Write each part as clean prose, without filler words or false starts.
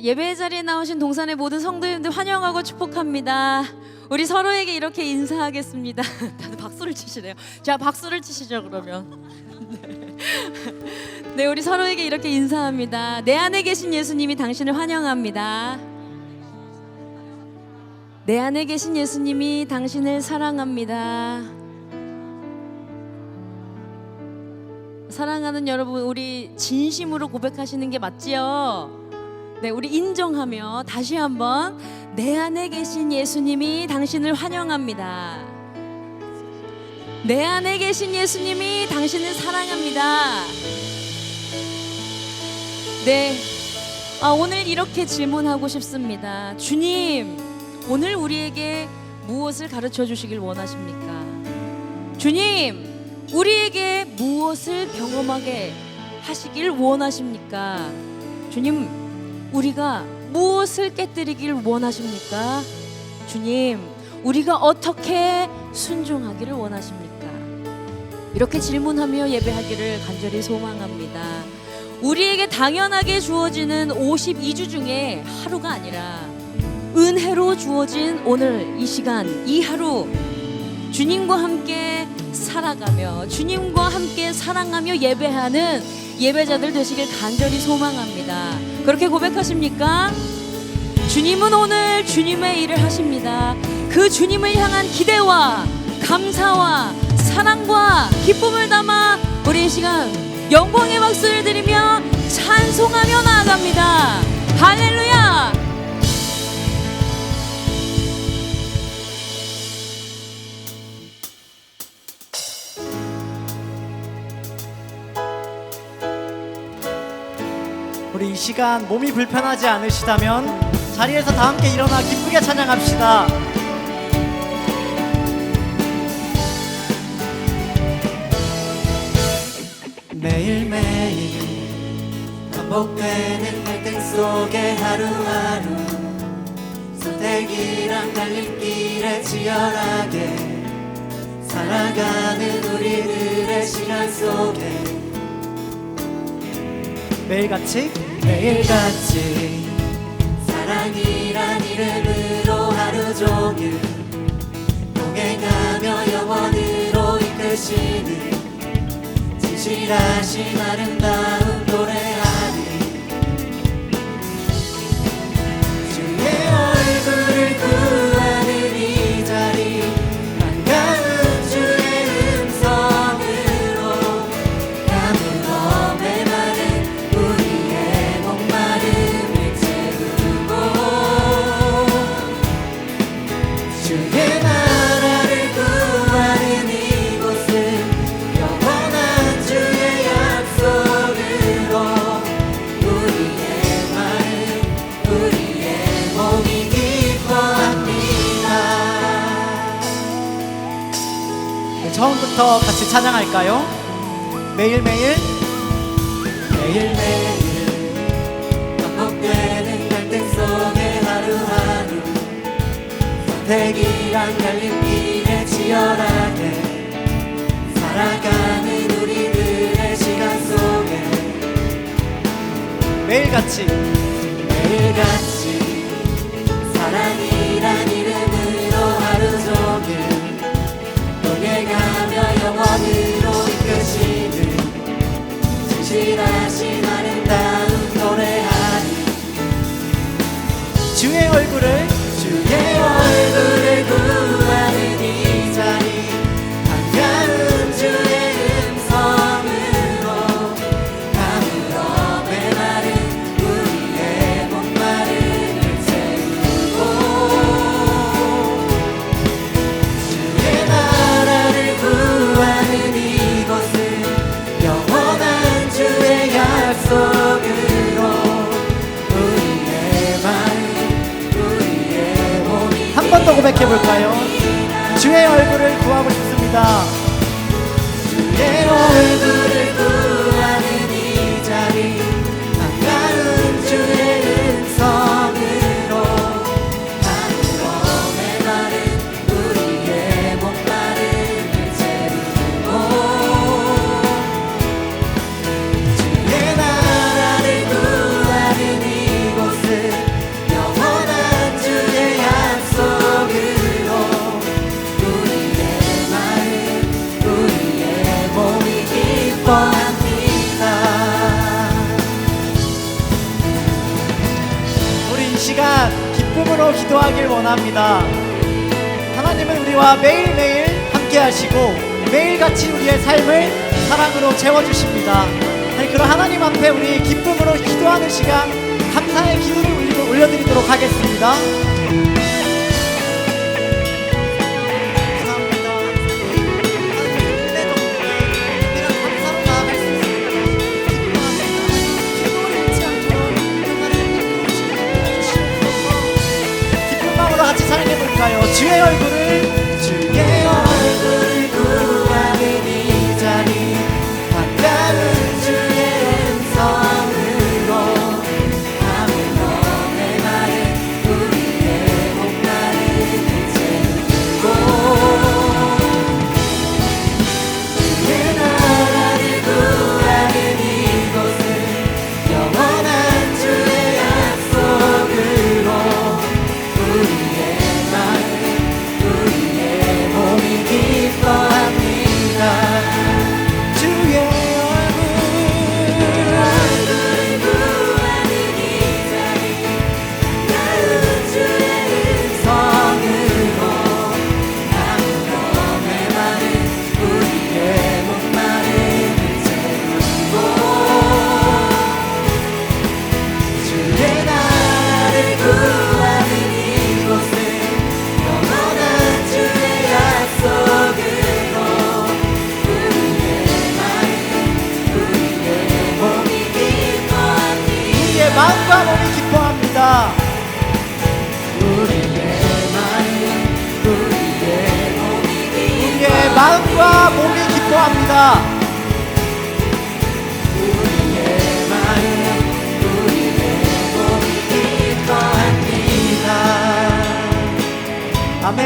예배 자리에 나오신 동산의 모든 성도님들 환영하고 축복합니다. 우리 서로에게 이렇게 인사하겠습니다. 다들 박수를 치시네요. 자, 박수를 치시죠 그러면. 네, 우리 서로에게 이렇게 인사합니다. 내 안에 계신 예수님이 당신을 환영합니다. 내 안에 계신 예수님이 당신을 사랑합니다. 사랑하는 여러분, 우리 진심으로 고백하시는 게 맞지요? 네, 우리 인정하며 다시 한번 내 안에 계신 예수님이 당신을 환영합니다. 내 안에 계신 예수님이 당신을 사랑합니다. 네, 오늘 이렇게 질문하고 싶습니다. 주님, 오늘 우리에게 무엇을 가르쳐 주시길 원하십니까? 주님, 우리에게 무엇을 경험하게 하시길 원하십니까? 주님, 우리가 무엇을 깨뜨리길 원하십니까? 주님, 우리가 어떻게 순종하기를 원하십니까? 이렇게 질문하며 예배하기를 간절히 소망합니다. 우리에게 당연하게 주어지는 52주 중에 하루가 아니라 은혜로 주어진 오늘 이 시간, 이 하루, 주님과 함께 살아가며 주님과 함께 사랑하며 예배하는 예배자들 되시길 간절히 소망합니다. 그렇게 고백하십니까? 주님은 오늘 주님의 일을 하십니다. 그 주님을 향한 기대와 감사와 사랑과 기쁨을 담아 우리 이 시간 영광의 박수를 드리며 찬송하며 나아갑니다. 할렐루야! 우리 이 시간 몸이 불편하지 않으시다면 자리에서 다 함께 일어나 기쁘게 찬양합시다. 매일매일 반복되는 갈등 속에 하루하루 선택이란 갈림길에 치열하게 살아가는 우리들의 시간 속에 매일같이 사랑이란 이름으로 하루 종일 동행하며 영원으로 이끄시는 진실하신 아름다운 노래하니 주의 얼굴을 구하는 이 자리 반가운 주의 음성으로 가물어 메마른 우리의 목마름을 채우고 주의 나라를 구하는 이곳은 영원한 주의 약속으로 우리의 마음 우리의 몸이 기뻐합니다. 처음부터 같이 찬양할까요? 매일매일 반복되는 갈등 속에 하루하루 선택이란 갈림길에 치열하게 살아가는 우리들의 시간 속에 매일같이 사랑이란 이름으로 하루 종일 동행하며 영원으로 이끄시는 진실하신 아름다운 노래하니 주의 얼굴을 구하는 이 자리 반가운 주의 음성으로 가물어 메마른 우리의 목마름을 채우고 주의 나라를 구하는 이곳은 영원한 주의 약속으로 우리의 마음 우리의 몸이 한 번 더 고백해볼까요? 주의 얼굴을 구하고 싶습니다. 주의 얼굴을 구하는 이 자리 반가운 주의 음성으로 가물어 메마른 우리의 목마름을 채우고 주의 나라를 구하는 이곳은 원합니다. 하나님은 우리와 매일매일 함께 하시고 매일같이 우리의 삶을 사랑으로 채워주십니다. 네, 그런 하나님 앞에 우리 기쁨으로 기도하는 시간, 감사의 기도를 올려드리도록 하겠습니다. 감사합니다. 은혜 덕분에 우리가 감사로 나아갈 수 있습니다. 기도를 잊지 않도록 하나님 주시옵소서. 기쁜 마음으로 같이 찬양해볼까요? 주의 얼굴을 구하는 이 자리 가까운 주의 음성으로 아무 너의 말은 우리의 목마름을 채우고 주의 나라를 구하는 이곳은 영원한 주의 약속으로 우리의 마음 우리의 몸이 기뻐합니다. 주의 얼굴을 구하는 이 자리 가까운 주의 음성으로 아무 너의 말은 우리의 목마름을 채우고 주의 나라를 구하는 이곳은 영원한 주의 약속으로 우리의 마음 우리의 몸이 기뻐합니다. 우리의 마음과 몸이 기뻐합니다. 우리의 마음 우리의 몸이 우리의 마음과 몸이 기뻐합니다. 우리의 마음 우리의 몸이 기뻐합니다. 아멘.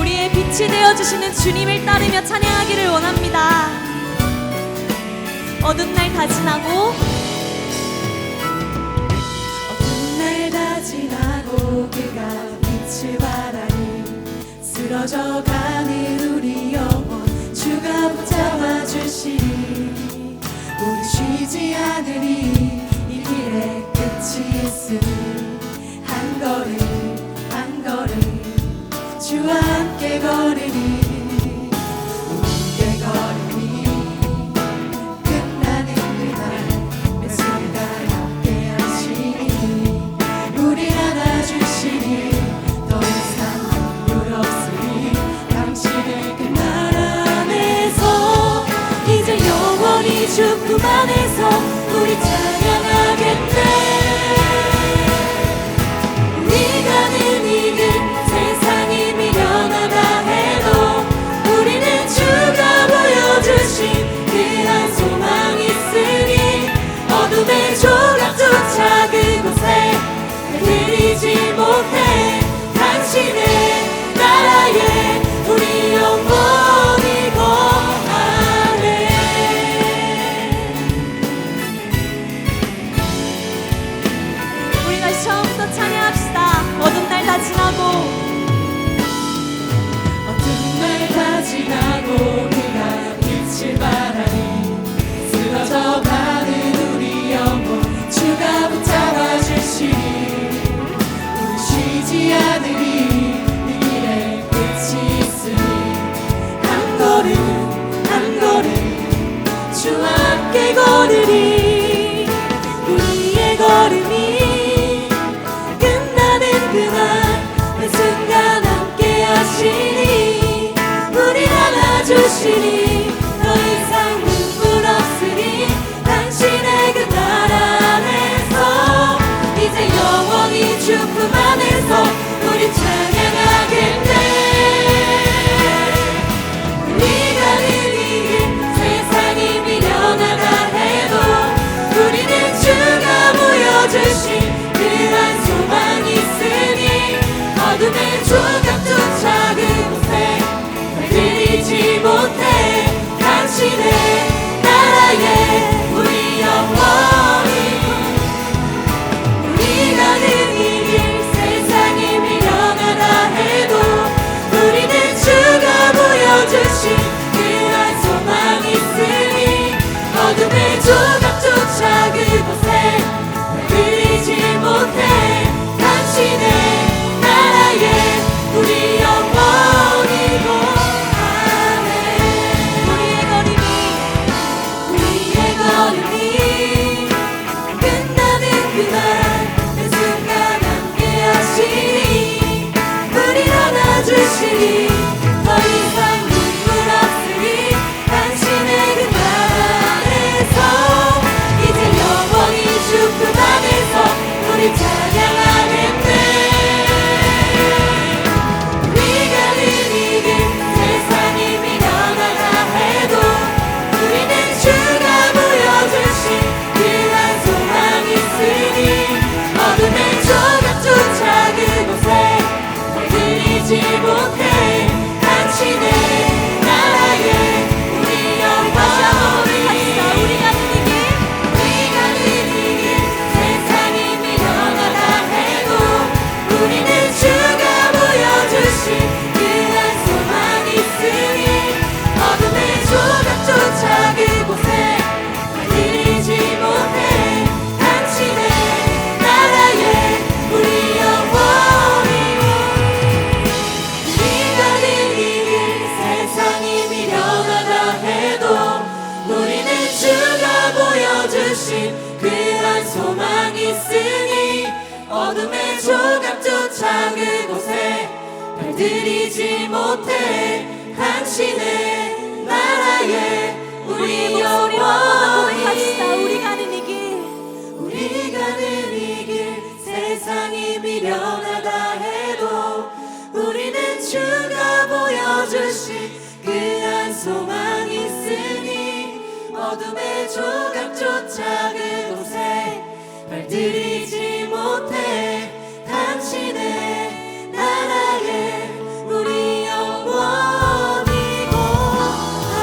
우리의 빛이 되어주시는 주님을 따르며 찬양하기를 원합니다. 어두운 날 다 지나고 어떤 날 다 지나고 그가 빛을 발하니 쓰러져가는 우리 영혼 주가 붙잡아 주시니 우리 쉬지 않으리 이 길의 끝이 있으니 한 걸음 한 걸음 주와 함께 걸으니 우리의 걸음이 끝나는 그날 메시가 함께 하시니 우리 안아주시니 더 이상 눈물 없으니 당신의 그 나라 안에서 이제 영원히 주 품 안에서 우리 찬양 있으니 어둠의 조각조차 그곳에 발들이지 못해 당신의 나라에 우리 영원히 우리 가는 이 길, 우리 가는 이 길 세상이 미련하다 해도 우리는 주가 보여주신 그 한 소망 있으니 어둠의 조각조차 그곳에 발들이지 못해 당신의 나라에 우리 영원히 거하네.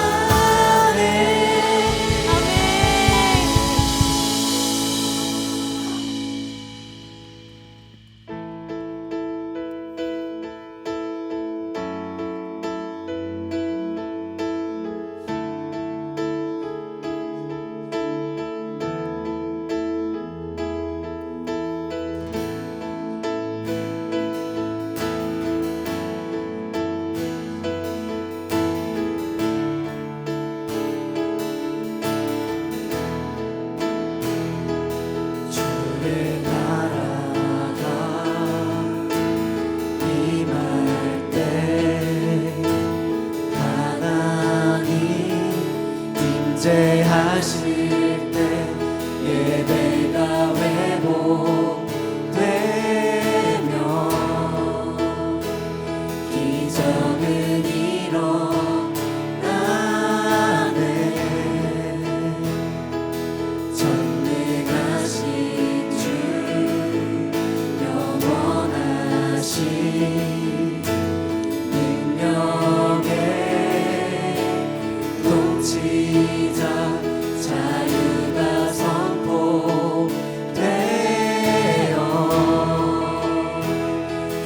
주의 나라가 임할 때 하나님 임재하실 때 예배가 회복되며 기적은 일어나네. 전능하신 주 영원하신 능력의 통치자 자유가 선포되어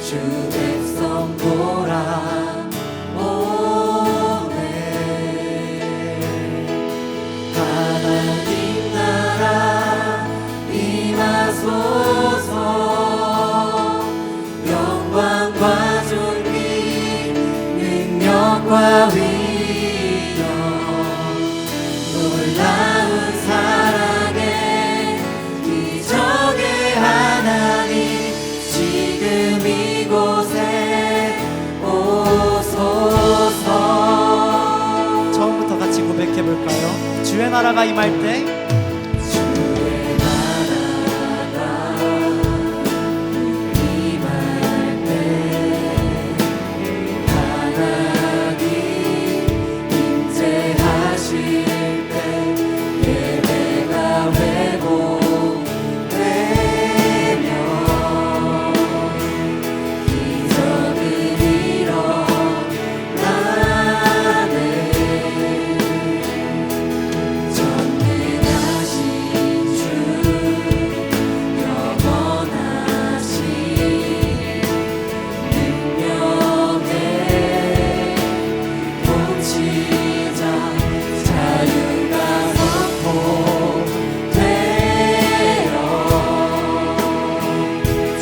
주 백성 돌아오네. 하나님 나라 임하소서. 영광과 존귀 능력과 위엄 놀라운 사랑의 기적의 하나님 지금 이곳에 오소서. 처음부터 같이 고백해 볼까요? 주의 나라가 임할 때 주의 나라가 임할 때 하나님 임재하실 때 예배가 회복되며 기적은 일어나네. 전능하신 주 영원하신 능력의 통치자 자유가 선포되어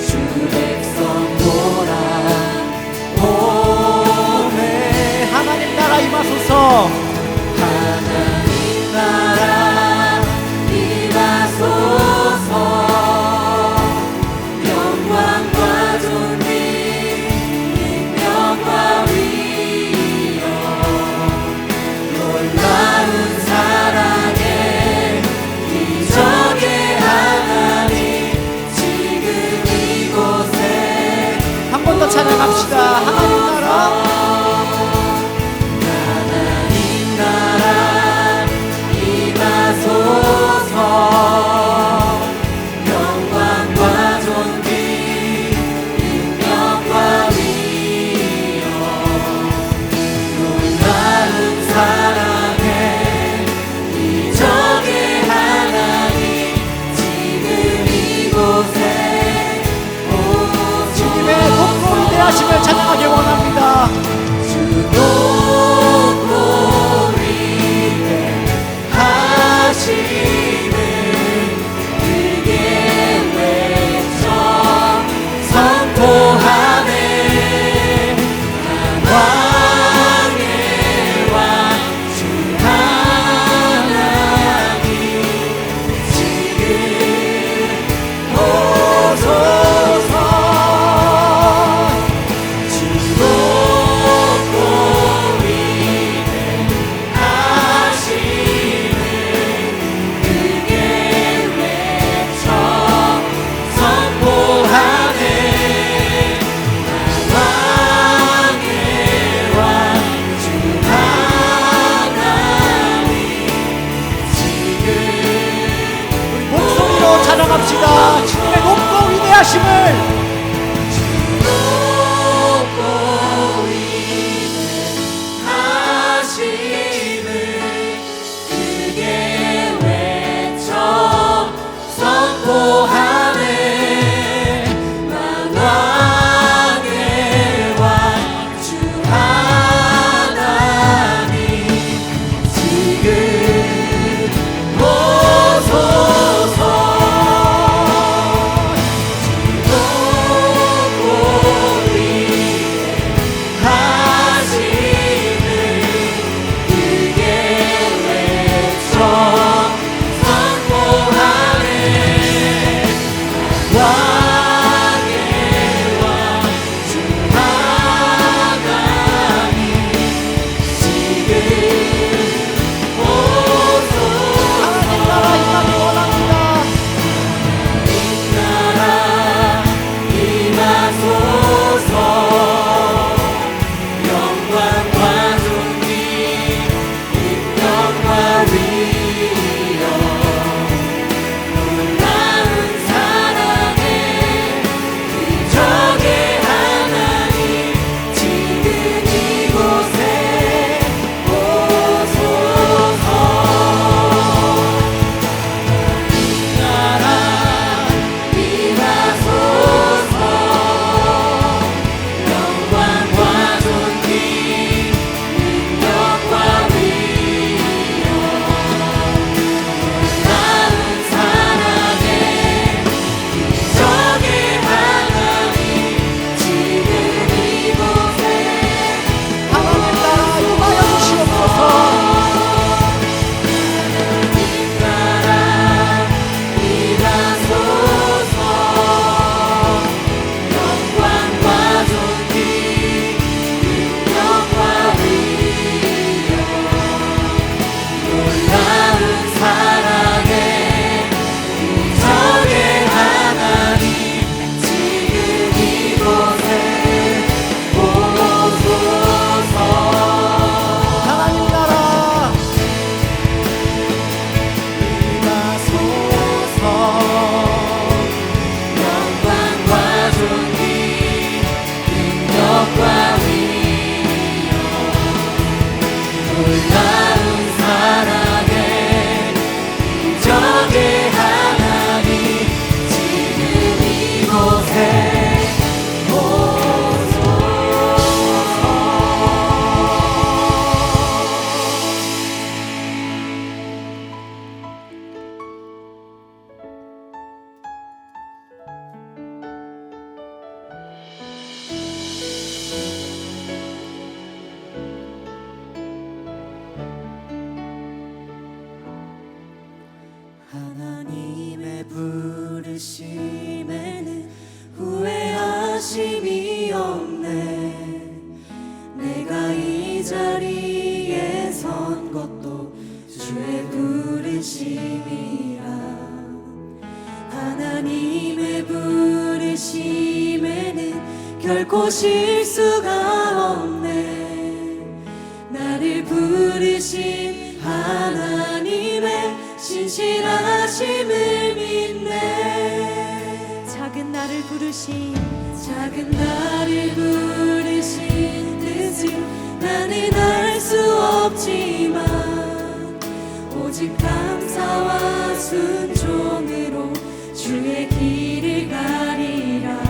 주 백성 돌아오네. 하나님 나라 임하소서. 하나님 나라 임하소서. 영광과 존귀 능력과 위엄 놀라운 사랑의 기적의 하나님 지금 이곳에 한 번 더 찬양합시다. 하나님 나라 하나님 나라 임하소서. 영광과 존귀 능력과 위엄 놀라운 사랑의 기적의 하나님 지금 이곳에 주님의 복음을 대하시며 찬양하길 원합니다. 찬양합시다. 주님의 높고 위대하심을. 하나님의 부르심에는 후회하심이 없네. 내가 이 자리에 선 것도 주의 부르심이라. 하나님의 부르심에는 결코 실수가 없네. 나를 부르신 하나님의 신실하심을 믿네. 작은 나를 부르신 뜻을 나는 알 수 없지만 오직 감사와 순종으로 주의 길을 가리라.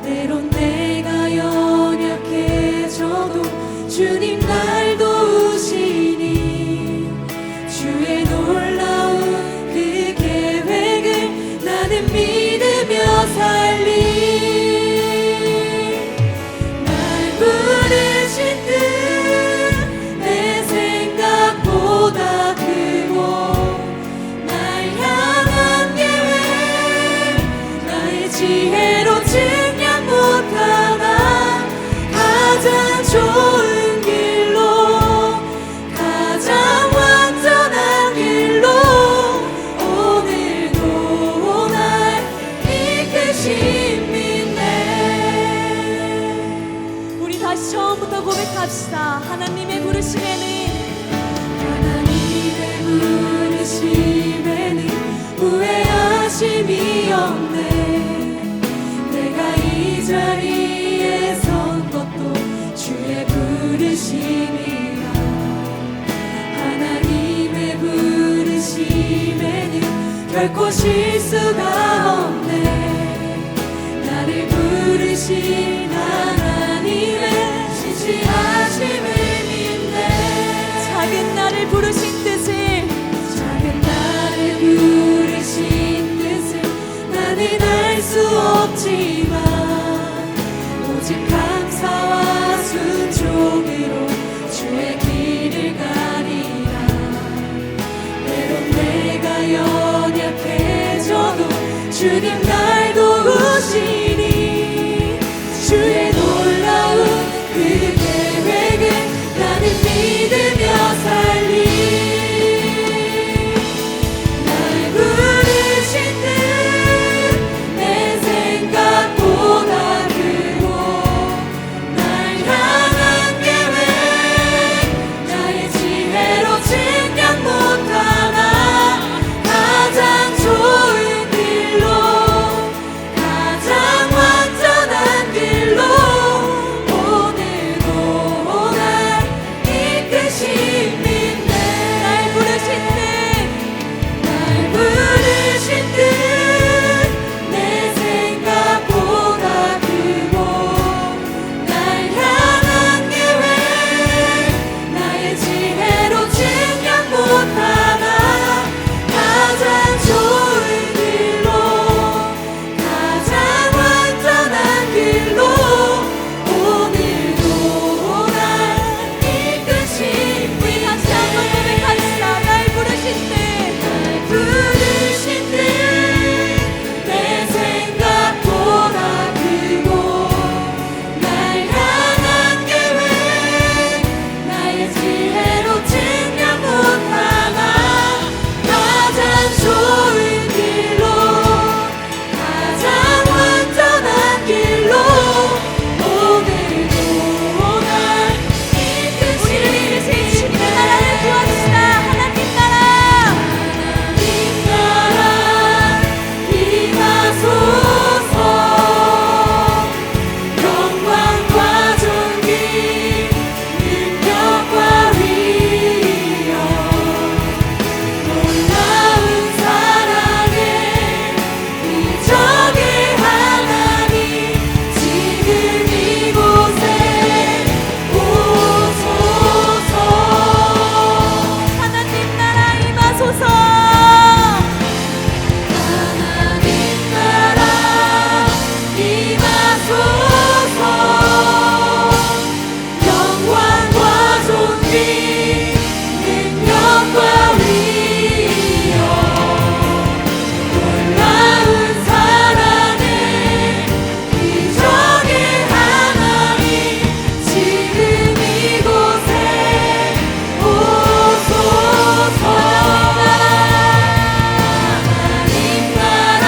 때론 내가 연약해져도 주님 날 도우시니 주의 놀라운 그 계획을 나는 믿으며 살리. 날 부르신 뜻 내 생각보다 크고 날 향한 계획 나의 지혜로 측량 못하나 가장 좋은 길로 가장 완전한 길로 오늘도 날 이끄신 믿네. 우리 다시 처음부터 고백합시다. 하나님의 부르심에는 하나님의 부르심에는 후회하지 하심이 없네. 내가 이 자리에 선 것도 주의 부르심이라. 하나님의 부르심에는 결코 실수가 없네. 나를 부르신 하나님의 신실하심을 믿네. 작은 나를 부르신 뜻을 작은 나를 부르신 뜻을 나는 알 수 없지만 오직 감사와 순종으로 주의 길을 가리라. 때론 내가 연약해져도 주님 날 도우시니 주의 놀라운 그 계획을 나는 믿으며 살리. 날 부르신 뜻 내 생각보다 크고 날 향한 계획 나의 지혜로 측량 못하나 가장 좋은 길로 가장 완전한 길로 오늘도 날 이끄신 믿네. 날 부르신 뜻 날 부르신 뜻 내 생각보다 크고 날 향한 계획 나의 지혜로 측량 못하나 가장 좋은 길로 가장 완전한 길로 오늘도 날 이끄신 우리 같이 한번 고백합시다. 날 부르신 뜻 날 부르신 뜻 내 생각보다 크고 날 향한 계획 나의 지혜로 측량 못하나 가장 좋은 길로 가장 완전한 길로 오늘도 날 이끄신 우리를 세우시는 나라를 구합시다. 하나님 나라 하나님 나라 임하소서. 영광과 존귀 능력과 위엄 놀라운 사랑의 기적의 하나님 지금 이곳에 오소서. 하나님 나라 임하소서. 하나님 나라 임하소서. 영광과 존귀 능력과 위엄 놀라운 사랑의 기적의 하나님 지금 이곳에 오소서. 하나님 나라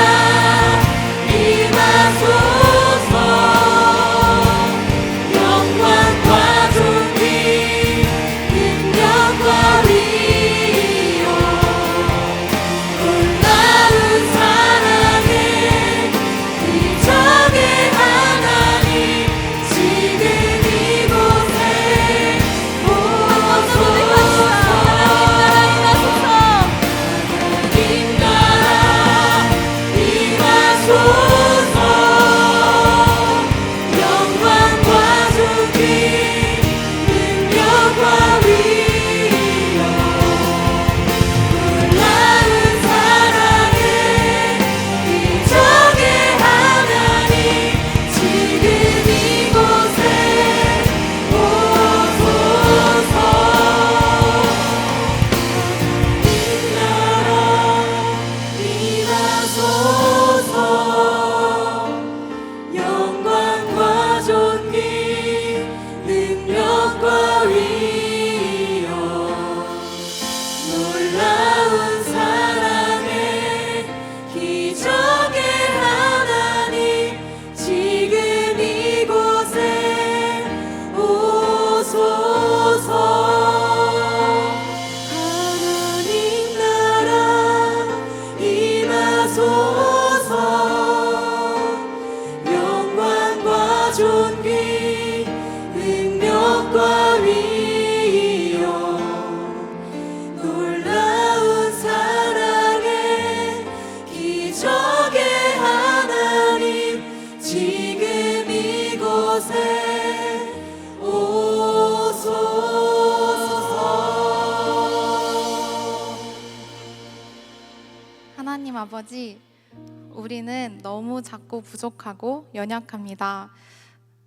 임하소서. 영광과 존귀 능력과 위엄 놀라운 사랑의 기적의 하나님 지금 이곳에 오소서. 하나님 나라 임하소서. 영광과 존귀 능력과 위엄 놀라운 사랑의 기적의 하나님 지금 이곳에 오소서. 나라 임하소서. 영광과 존귀 능력과 위엄 놀라운 사랑의 기적의 하나님 지금 이곳에 오소서. 하나님 나라 임하소서. 아버지, 우리는 너무 작고 부족하고 연약합니다.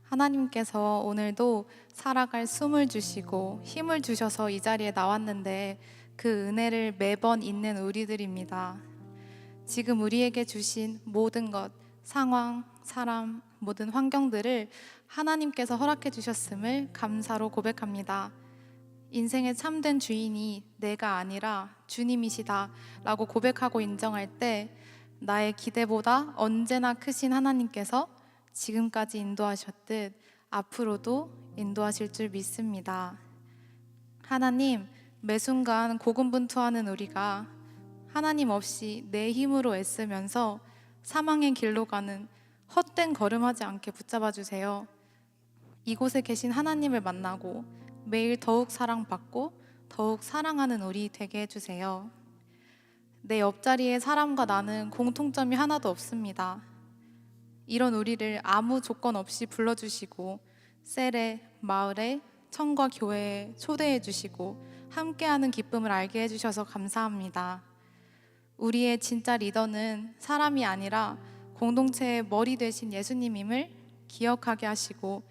하나님께서 오늘도 살아갈 숨을 주시고 힘을 주셔서 이 자리에 나왔는데 그 은혜를 매번 잊는 우리들입니다. 지금 우리에게 주신 모든 것, 상황, 사람, 모든 환경들을 하나님께서 허락해 주셨음을 감사로 고백합니다. 인생의 참된 주인이 내가 아니라 주님이시다 라고 고백하고 인정할 때 나의 기대보다 언제나 크신 하나님께서 지금까지 인도하셨듯 앞으로도 인도하실 줄 믿습니다. 하나님, 매 순간 고군분투하는 우리가 하나님 없이 내 힘으로 애쓰면서 사망의 길로 가는 헛된 걸음하지 않게 붙잡아 주세요. 이곳에 계신 하나님을 만나고 매일 더욱 사랑받고 더욱 사랑하는 우리 되게 해주세요. 내 옆자리에 사람과 나는 공통점이 하나도 없습니다. 이런 우리를 아무 조건 없이 불러주시고 셀에, 마을에, 청과 교회에 초대해 주시고 함께하는 기쁨을 알게 해주셔서 감사합니다. 우리의 진짜 리더는 사람이 아니라 공동체의 머리 되신 예수님임을 기억하게 하시고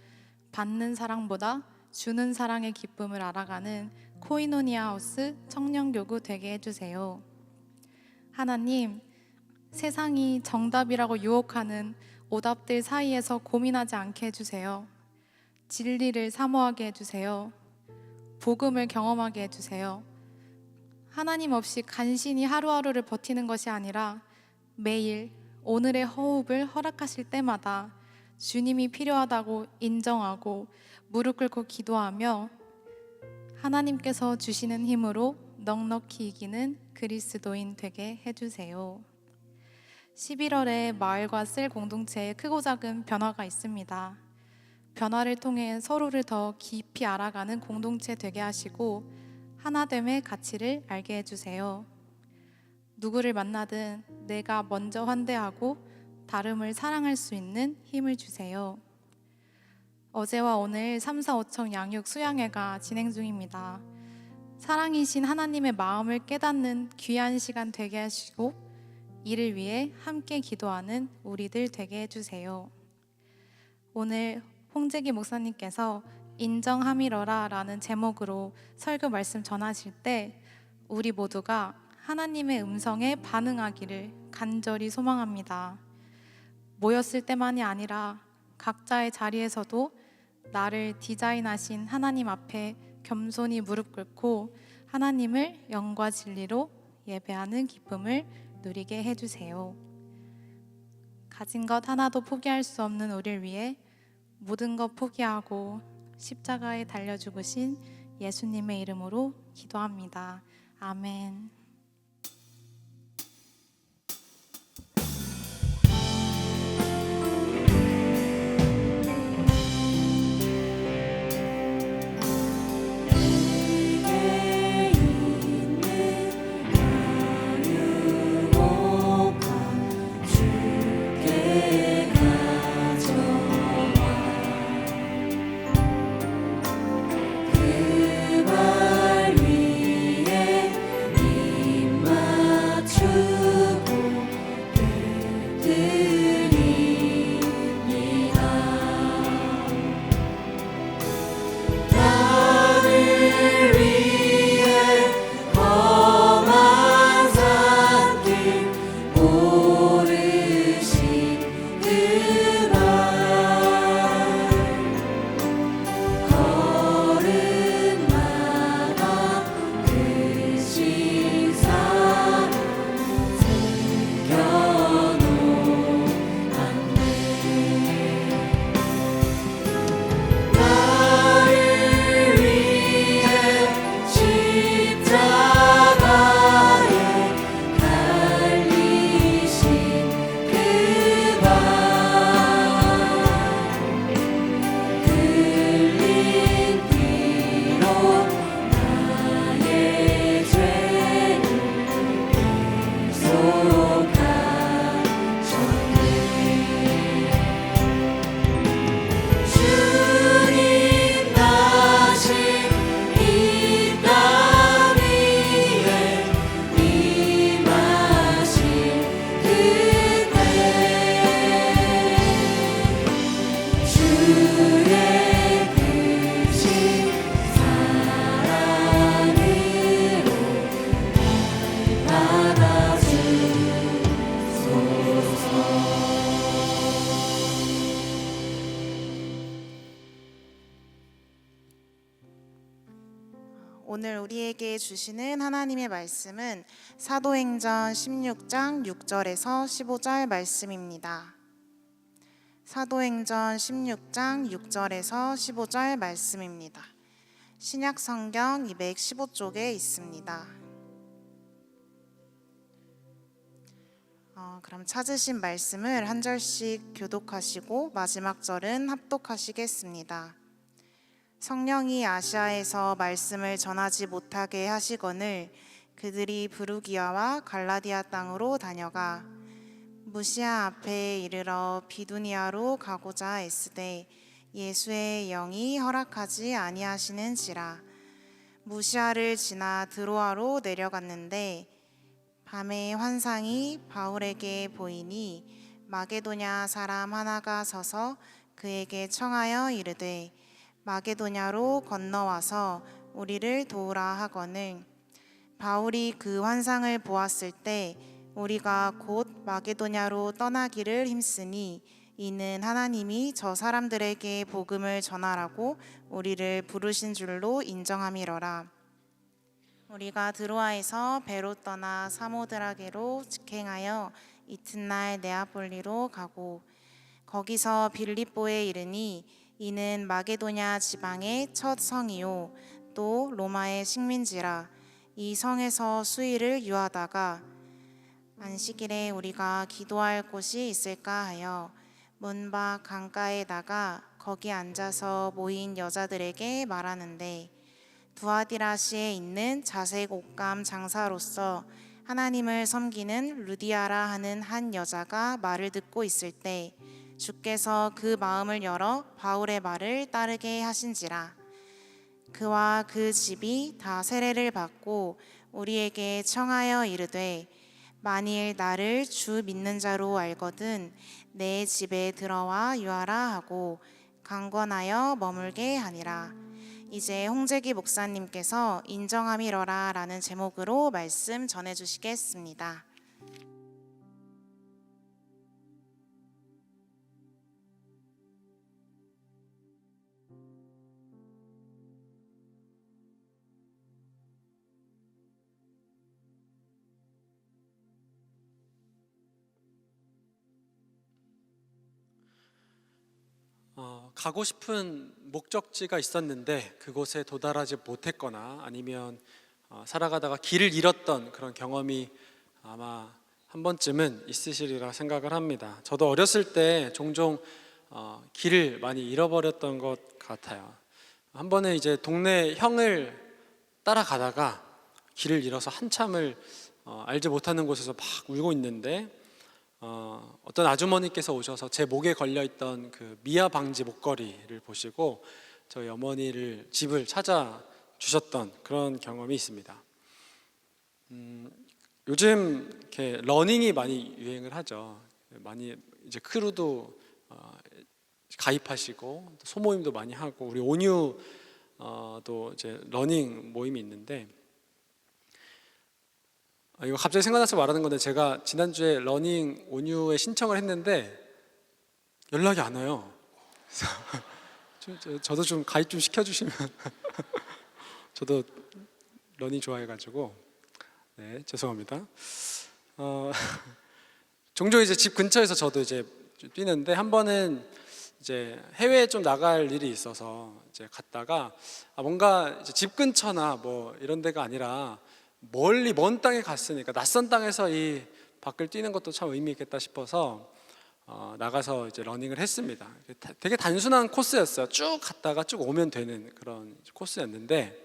받는 사랑보다 주는 사랑의 기쁨을 알아가는 코이노니아 하우스 청년교구 되게 해주세요. 하나님, 세상이 정답이라고 유혹하는 오답들 사이에서 고민하지 않게 해주세요. 진리를 사모하게 해주세요. 복음을 경험하게 해주세요. 하나님 없이 간신히 하루하루를 버티는 것이 아니라 매일 오늘의 호흡을 허락하실 때마다 주님이 필요하다고 인정하고 무릎 꿇고 기도하며 하나님께서 주시는 힘으로 넉넉히 이기는 그리스도인 되게 해주세요. 11월에 마을과 셀 공동체에 크고 작은 변화가 있습니다. 변화를 통해 서로를 더 깊이 알아가는 공동체 되게 하시고 하나됨의 가치를 알게 해주세요. 누구를 만나든 내가 먼저 환대하고 다름을 사랑할 수 있는 힘을 주세요. 어제와 오늘 3, 4, 5청 양육 수양회가 진행 중입니다. 사랑이신 하나님의 마음을 깨닫는 귀한 시간 되게 하시고 이를 위해 함께 기도하는 우리들 되게 해주세요. 오늘 홍재기 목사님께서 인정함이러라 라는 제목으로 설교 말씀 전하실 때 우리 모두가 하나님의 음성에 반응하기를 간절히 소망합니다. 모였을 때만이 아니라 각자의 자리에서도 나를 디자인하신 하나님 앞에 겸손히 무릎 꿇고 하나님을 영과 진리로 예배하는 기쁨을 누리게 해주세요. 가진 것 하나도 포기할 수 없는 우리를 위해 모든 것 포기하고 십자가에 달려 죽으신 예수님의 이름으로 기도합니다. 아멘. 그 발 위에 오늘 우리에게 주시는 하나님의 말씀은 사도행전 16장 6절에서 15절 말씀입니다. 사도행전 16장 6절에서 15절 말씀입니다. 신약 성경 215쪽에 있습니다. 그럼 찾으신 말씀을 한 절씩 교독하시고 마지막 절은 합독하시겠습니다. 성령이 아시아에서 말씀을 전하지 못하게 하시거늘 그들이 부르기아와 갈라디아 땅으로 다녀가 무시아 앞에 이르러 비두니아로 가고자 애쓰되 예수의 영이 허락하지 아니하시는지라. 무시아를 지나 드로아로 내려갔는데 밤에 환상이 바울에게 보이니 마게도냐 사람 하나가 서서 그에게 청하여 이르되 마게도냐로 건너와서 우리를 도우라 하거늘 바울이 그 환상을 보았을 때 우리가 곧 마게도냐로 떠나기를 힘쓰니 이는 하나님이 저 사람들에게 복음을 전하라고 우리를 부르신 줄로 인정함이러라. 우리가 드로아에서 배로 떠나 사모드라게로 직행하여 이튿날 네아폴리로 가고 거기서 빌립보에 이르니 이는 마게도냐 지방의 첫 성이요 또 로마의 식민지라. 이 성에서 수일을 유하다가 안식일에 우리가 기도할 곳이 있을까 하여 문밖 강가에 나가 거기 앉아서 모인 여자들에게 말하는데 두아디라시에 있는 자색 옷감 장사로서 하나님을 섬기는 루디아라 하는 한 여자가 말을 듣고 있을 때 주께서 그 마음을 열어 바울의 말을 따르게 하신지라. 그와 그 집이 다 세례를 받고 우리에게 청하여 이르되 만일 나를 주 믿는 자로 알거든 내 집에 들어와 유하라 하고 강권하여 머물게 하니라. 이제 홍재기 목사님께서 인정함이러라 라는 제목으로 말씀 전해주시겠습니다. 가고 싶은 목적지가 있었는데 그곳에 도달하지 못했거나 아니면 살아가다가 길을 잃었던 그런 경험이 아마 한 번쯤은 있으시리라 생각을 합니다. 저도 어렸을 때 종종 길을 많이 잃어버렸던 것 같아요. 한 번은 이제 동네 형을 따라가다가 길을 잃어서 한참을 알지 못하는 곳에서 막 울고 있는데 어떤 아주머니께서 오셔서 제 목에 걸려있던 그 미아 방지 목걸이를 보시고 저희 어머니를 집을 찾아주셨던 그런 경험이 있습니다. 요즘 이렇게 러닝이 많이 유행을 하죠. 많이 이제 크루도 가입하시고 소모임도 많이 하고 우리 온유도 이제 러닝 모임이 있는데 이거 갑자기 생각나서 말하는 건데 제가 지난주에 러닝 온유에 신청을 했는데 연락이 안 와요. 그래서 저도 좀 가입 좀 시켜주시면 저도 러닝 좋아해가지고 네 죄송합니다. 종종 이제 집 근처에서 저도 이제 뛰는데 한 번은 이제 해외에 좀 나갈 일이 있어서 이제 갔다가 뭔가 이제 집 근처나 뭐 이런 데가 아니라 멀리 먼 땅에 갔으니까 낯선 땅에서 이 밖을 뛰는 것도 참 의미 있겠다 싶어서 나가서 이제 러닝을 했습니다. 되게 단순한 코스였어요. 쭉 갔다가 쭉 오면 되는 그런 코스였는데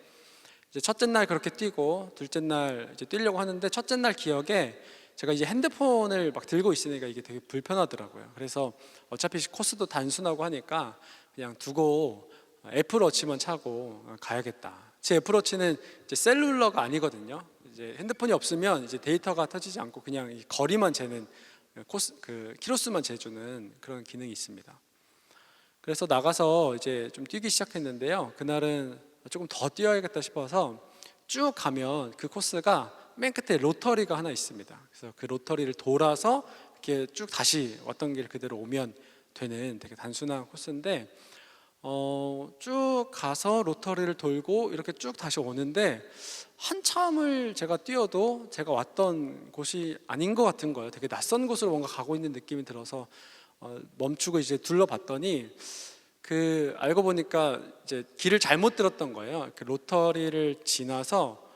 이제 첫째 날 그렇게 뛰고 둘째 날 이제 뛰려고 하는데 첫째 날 기억에 제가 이제 핸드폰을 막 들고 있으니까 이게 되게 불편하더라고요. 그래서 어차피 코스도 단순하고 하니까 그냥 두고 애플워치만 차고 가야겠다. 제 애플워치는 이제 셀룰러가 아니거든요. 이제 핸드폰이 없으면 이제 데이터가 터지지 않고 그냥 이 거리만 재는 그 키로수만 재주는 그런 기능이 있습니다. 그래서 나가서 이제 좀 뛰기 시작했는데요. 그날은 조금 더 뛰어야겠다 싶어서 쭉 가면 그 코스가 맨 끝에 로터리가 하나 있습니다. 그래서 그 로터리를 돌아서 이렇게 쭉 다시 왔던 길 그대로 오면 되는 되게 단순한 코스인데 쭉 가서 로터리를 돌고 이렇게 쭉 다시 오는데 한참을 제가 뛰어도 제가 왔던 곳이 아닌 것 같은 거예요. 되게 낯선 곳으로 뭔가 가고 있는 느낌이 들어서 멈추고 이제 둘러봤더니 알고 보니까 이제 길을 잘못 들었던 거예요. 그 로터리를 지나서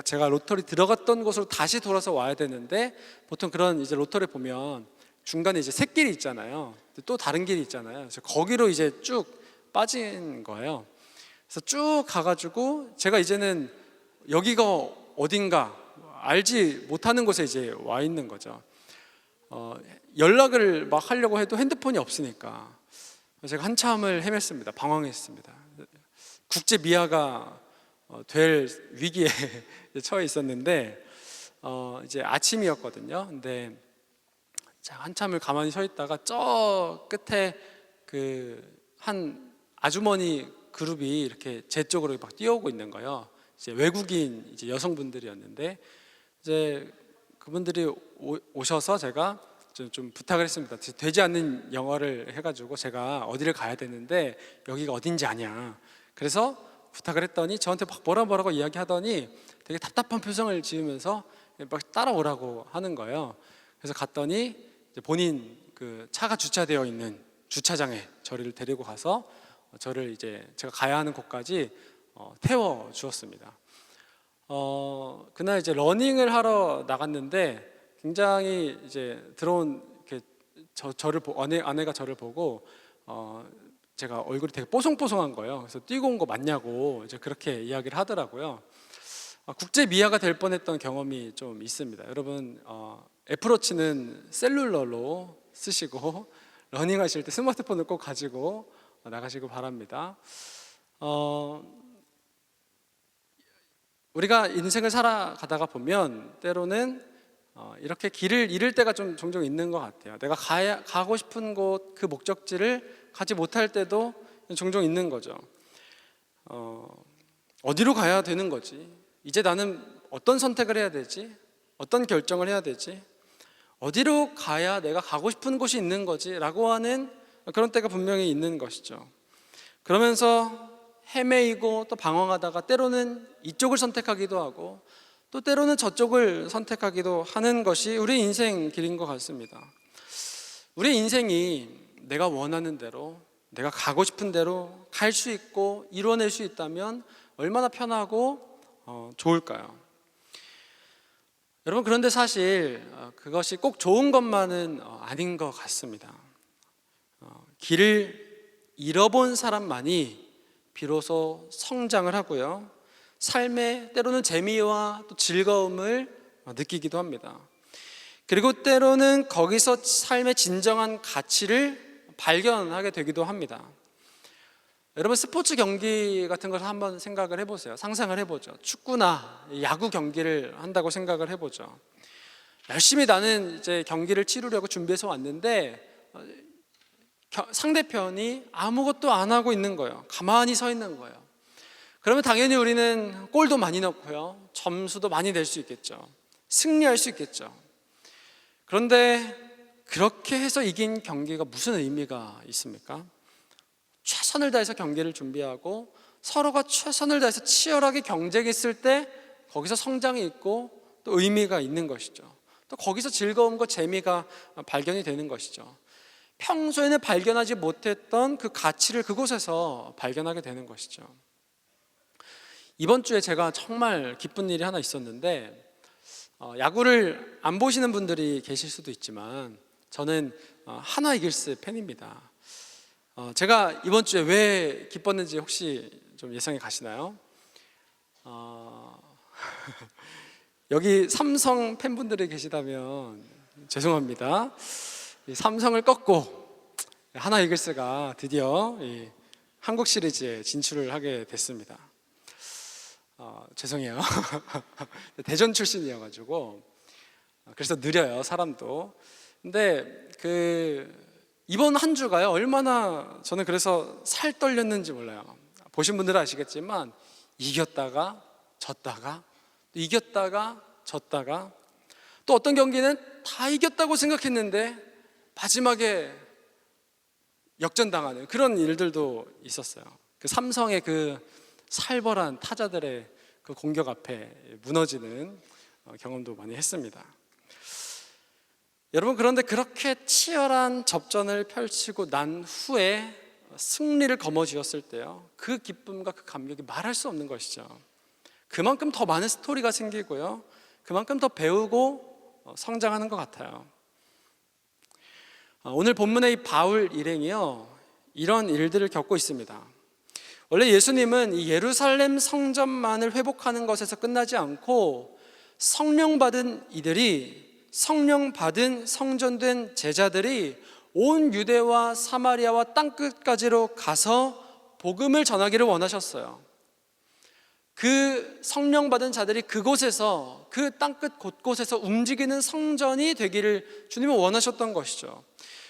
제가 로터리 들어갔던 곳으로 다시 돌아서 와야 되는데, 보통 그런 이제 로터리 보면 중간에 이제 샛길이 있잖아요. 또 다른 길이 있잖아요. 그래서 거기로 이제 쭉 빠진 거예요. 그래서 쭉 가가지고 제가 이제는 여기가 어딘가 알지 못하는 곳에 이제 와 있는 거죠. 연락을 막 하려고 해도 핸드폰이 없으니까 제가 한참을 헤맸습니다. 방황했습니다. 국제 미아가 될 위기에 처해 있었는데 이제 아침이었거든요. 근데 한참을 가만히 서 있다가 저 끝에 한 아주머니 그룹이 이렇게 제 쪽으로 막 뛰어오고 있는 거예요. 이제 외국인 이제 여성분들이었는데 이제 그분들이 오셔서 제가 좀 부탁을 했습니다. 되지 않는 영어를 해가지고 제가 어디를 가야 되는데 여기가 어딘지 아냐. 그래서 부탁을 했더니 저한테 막 뭐라고 이야기하더니 되게 답답한 표정을 지으면서 막 따라오라고 하는 거예요. 그래서 갔더니 이제 본인 그 차가 주차되어 있는 주차장에 저를 데리고 가서 저를 이제 제가 가야 하는 곳까지 태워 주었습니다. 그날 이제 러닝을 하러 나갔는데 굉장히 이제 들어온 아내가 저를 보고 제가 얼굴이 되게 뽀송뽀송한 거예요. 그래서 뛰고 온 거 맞냐고 이제 그렇게 이야기를 하더라고요. 국제 미아가 될 뻔했던 경험이 좀 있습니다. 여러분 애플워치는 셀룰러로 쓰시고 러닝하실 때 스마트폰을 꼭 가지고 나가시고 바랍니다. 우리가 인생을 살아가다가 보면 때로는 이렇게 길을 잃을 때가 좀 종종 있는 것 같아요. 내가 가고 싶은 곳 그 목적지를 가지 못할 때도 종종 있는 거죠. 어디로 가야 되는 거지? 이제 나는 어떤 선택을 해야 되지? 어떤 결정을 해야 되지? 어디로 가야 내가 가고 싶은 곳이 있는 거지? 라고 하는 그런 때가 분명히 있는 것이죠. 그러면서 헤매이고 또 방황하다가 때로는 이쪽을 선택하기도 하고 또 때로는 저쪽을 선택하기도 하는 것이 우리 인생 길인 것 같습니다. 우리 인생이 내가 원하는 대로, 내가 가고 싶은 대로 갈 수 있고 이뤄낼 수 있다면 얼마나 편하고 좋을까요? 여러분, 그런데 사실 그것이 꼭 좋은 것만은 아닌 것 같습니다. 길을 잃어본 사람만이 비로소 성장을 하고요, 삶의 때로는 재미와 또 즐거움을 느끼기도 합니다. 그리고 때로는 거기서 삶의 진정한 가치를 발견하게 되기도 합니다. 여러분, 스포츠 경기 같은 걸 한번 생각을 해보세요. 상상을 해보죠. 축구나 야구 경기를 한다고 생각을 해보죠. 열심히 나는 이제 경기를 치르려고 준비해서 왔는데 상대편이 아무것도 안 하고 있는 거예요. 가만히 서 있는 거예요. 그러면 당연히 우리는 골도 많이 넣고요, 점수도 많이 낼 수 있겠죠. 승리할 수 있겠죠. 그런데 그렇게 해서 이긴 경기가 무슨 의미가 있습니까? 최선을 다해서 경기를 준비하고 서로가 최선을 다해서 치열하게 경쟁했을 때 거기서 성장이 있고 또 의미가 있는 것이죠. 또 거기서 즐거움과 재미가 발견이 되는 것이죠. 평소에는 발견하지 못했던 그 가치를 그곳에서 발견하게 되는 것이죠. 이번 주에 제가 정말 기쁜 일이 하나 있었는데, 야구를 안 보시는 분들이 계실 수도 있지만 저는 한화 이글스 팬입니다. 제가 이번 주에 왜 기뻤는지 혹시 좀 예상이 가시나요? 여기 삼성 팬분들이 계시다면 죄송합니다. 이 삼성을 꺾고 한화 이글스가 드디어 이 한국 시리즈에 진출을 하게 됐습니다. 죄송해요. 대전 출신이어가지고 그래서 느려요, 사람도. 근데 이번 한 주가요, 얼마나 저는 그래서 살 떨렸는지 몰라요. 보신 분들은 아시겠지만 이겼다가 졌다가 또 이겼다가 졌다가 또 어떤 경기는 다 이겼다고 생각했는데 마지막에 역전당하는 그런 일들도 있었어요. 그 삼성의 그 살벌한 타자들의 그 공격 앞에 무너지는 경험도 많이 했습니다. 여러분, 그런데 그렇게 치열한 접전을 펼치고 난 후에 승리를 거머쥐었을 때요, 그 기쁨과 그 감격이 말할 수 없는 것이죠. 그만큼 더 많은 스토리가 생기고요, 그만큼 더 배우고 성장하는 것 같아요. 오늘 본문의 이 바울 일행이요, 이런 일들을 겪고 있습니다. 원래 예수님은 이 예루살렘 성전만을 회복하는 것에서 끝나지 않고 성령 받은 이들이, 성령 받은 성전된 제자들이 온 유대와 사마리아와 땅끝까지로 가서 복음을 전하기를 원하셨어요. 그 성령 받은 자들이 그곳에서, 그 땅끝 곳곳에서 움직이는 성전이 되기를 주님은 원하셨던 것이죠.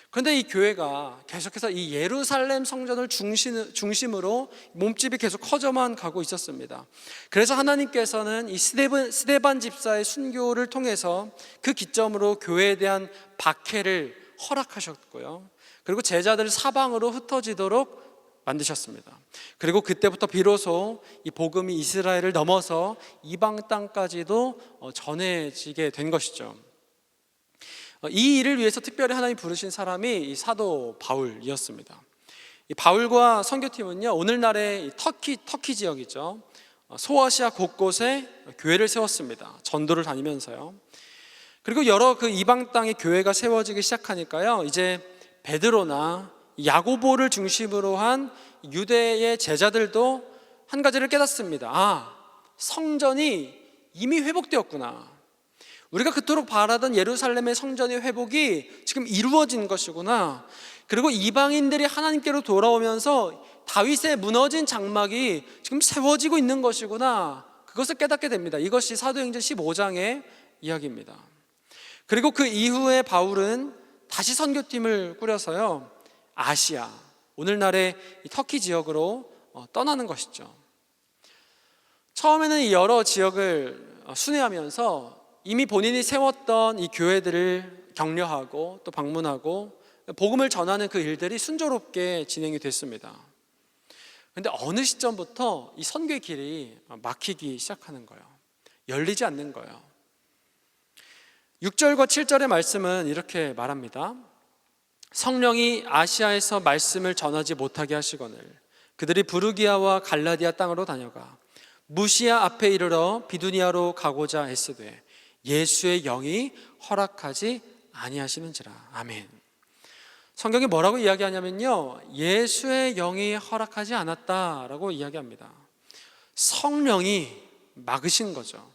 그런데 이 교회가 계속해서 이 예루살렘 성전을 중심으로 몸집이 계속 커져만 가고 있었습니다. 그래서 하나님께서는 이 스데반 집사의 순교를 통해서 그 기점으로 교회에 대한 박해를 허락하셨고요, 그리고 제자들을 사방으로 흩어지도록 만드셨습니다. 그리고 그때부터 비로소 이 복음이 이스라엘을 넘어서 이방 땅까지도 전해지게 된 것이죠. 이 일을 위해서 특별히 하나님이 부르신 사람이 이 사도 바울이었습니다. 이 바울과 선교팀은요, 오늘날의 이 터키 지역이죠, 소아시아 곳곳에 교회를 세웠습니다. 전도를 다니면서요. 그리고 여러 그 이방 땅의 교회가 세워지기 시작하니까요, 이제 베드로나 야고보를 중심으로 한 유대의 제자들도 한 가지를 깨닫습니다. 성전이 이미 회복되었구나. 우리가 그토록 바라던 예루살렘의 성전의 회복이 지금 이루어진 것이구나. 그리고 이방인들이 하나님께로 돌아오면서 다윗의 무너진 장막이 지금 세워지고 있는 것이구나. 그것을 깨닫게 됩니다. 이것이 사도행전 15장의 이야기입니다. 그리고 그 이후에 바울은 다시 선교팀을 꾸려서요, 아시아, 오늘날의 이 터키 지역으로 떠나는 것이죠. 처음에는 여러 지역을 순회하면서 이미 본인이 세웠던 이 교회들을 격려하고 또 방문하고 복음을 전하는 그 일들이 순조롭게 진행이 됐습니다. 그런데 어느 시점부터 이 선교의 길이 막히기 시작하는 거예요. 열리지 않는 거예요. 6절과 7절의 말씀은 이렇게 말합니다. 성령이 아시아에서 말씀을 전하지 못하게 하시거늘 그들이 부르기아와 갈라디아 땅으로 다녀가 무시아 앞에 이르러 비두니아로 가고자 애쓰되 예수의 영이 허락하지 아니하시는지라. 아멘. 성경이 뭐라고 이야기하냐면요, 예수의 영이 허락하지 않았다라고 이야기합니다. 성령이 막으신 거죠.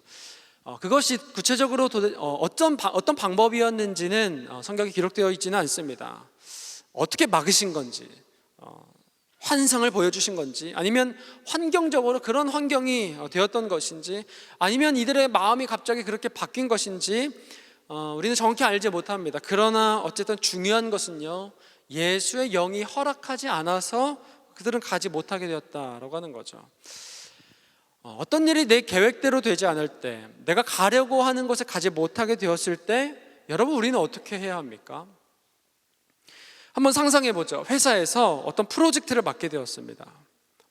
그것이 구체적으로 어떤 방법이었는지는 성경에 기록되어 있지는 않습니다. 어떻게 막으신 건지, 환상을 보여주신 건지, 아니면 환경적으로 그런 환경이 되었던 것인지, 아니면 이들의 마음이 갑자기 그렇게 바뀐 것인지 우리는 정확히 알지 못합니다. 그러나 어쨌든 중요한 것은요, 예수의 영이 허락하지 않아서 그들은 가지 못하게 되었다라고 하는 거죠. 어떤 일이 내 계획대로 되지 않을 때, 내가 가려고 하는 곳에 가지 못하게 되었을 때, 여러분, 우리는 어떻게 해야 합니까? 한번 상상해 보죠. 회사에서 어떤 프로젝트를 맡게 되었습니다.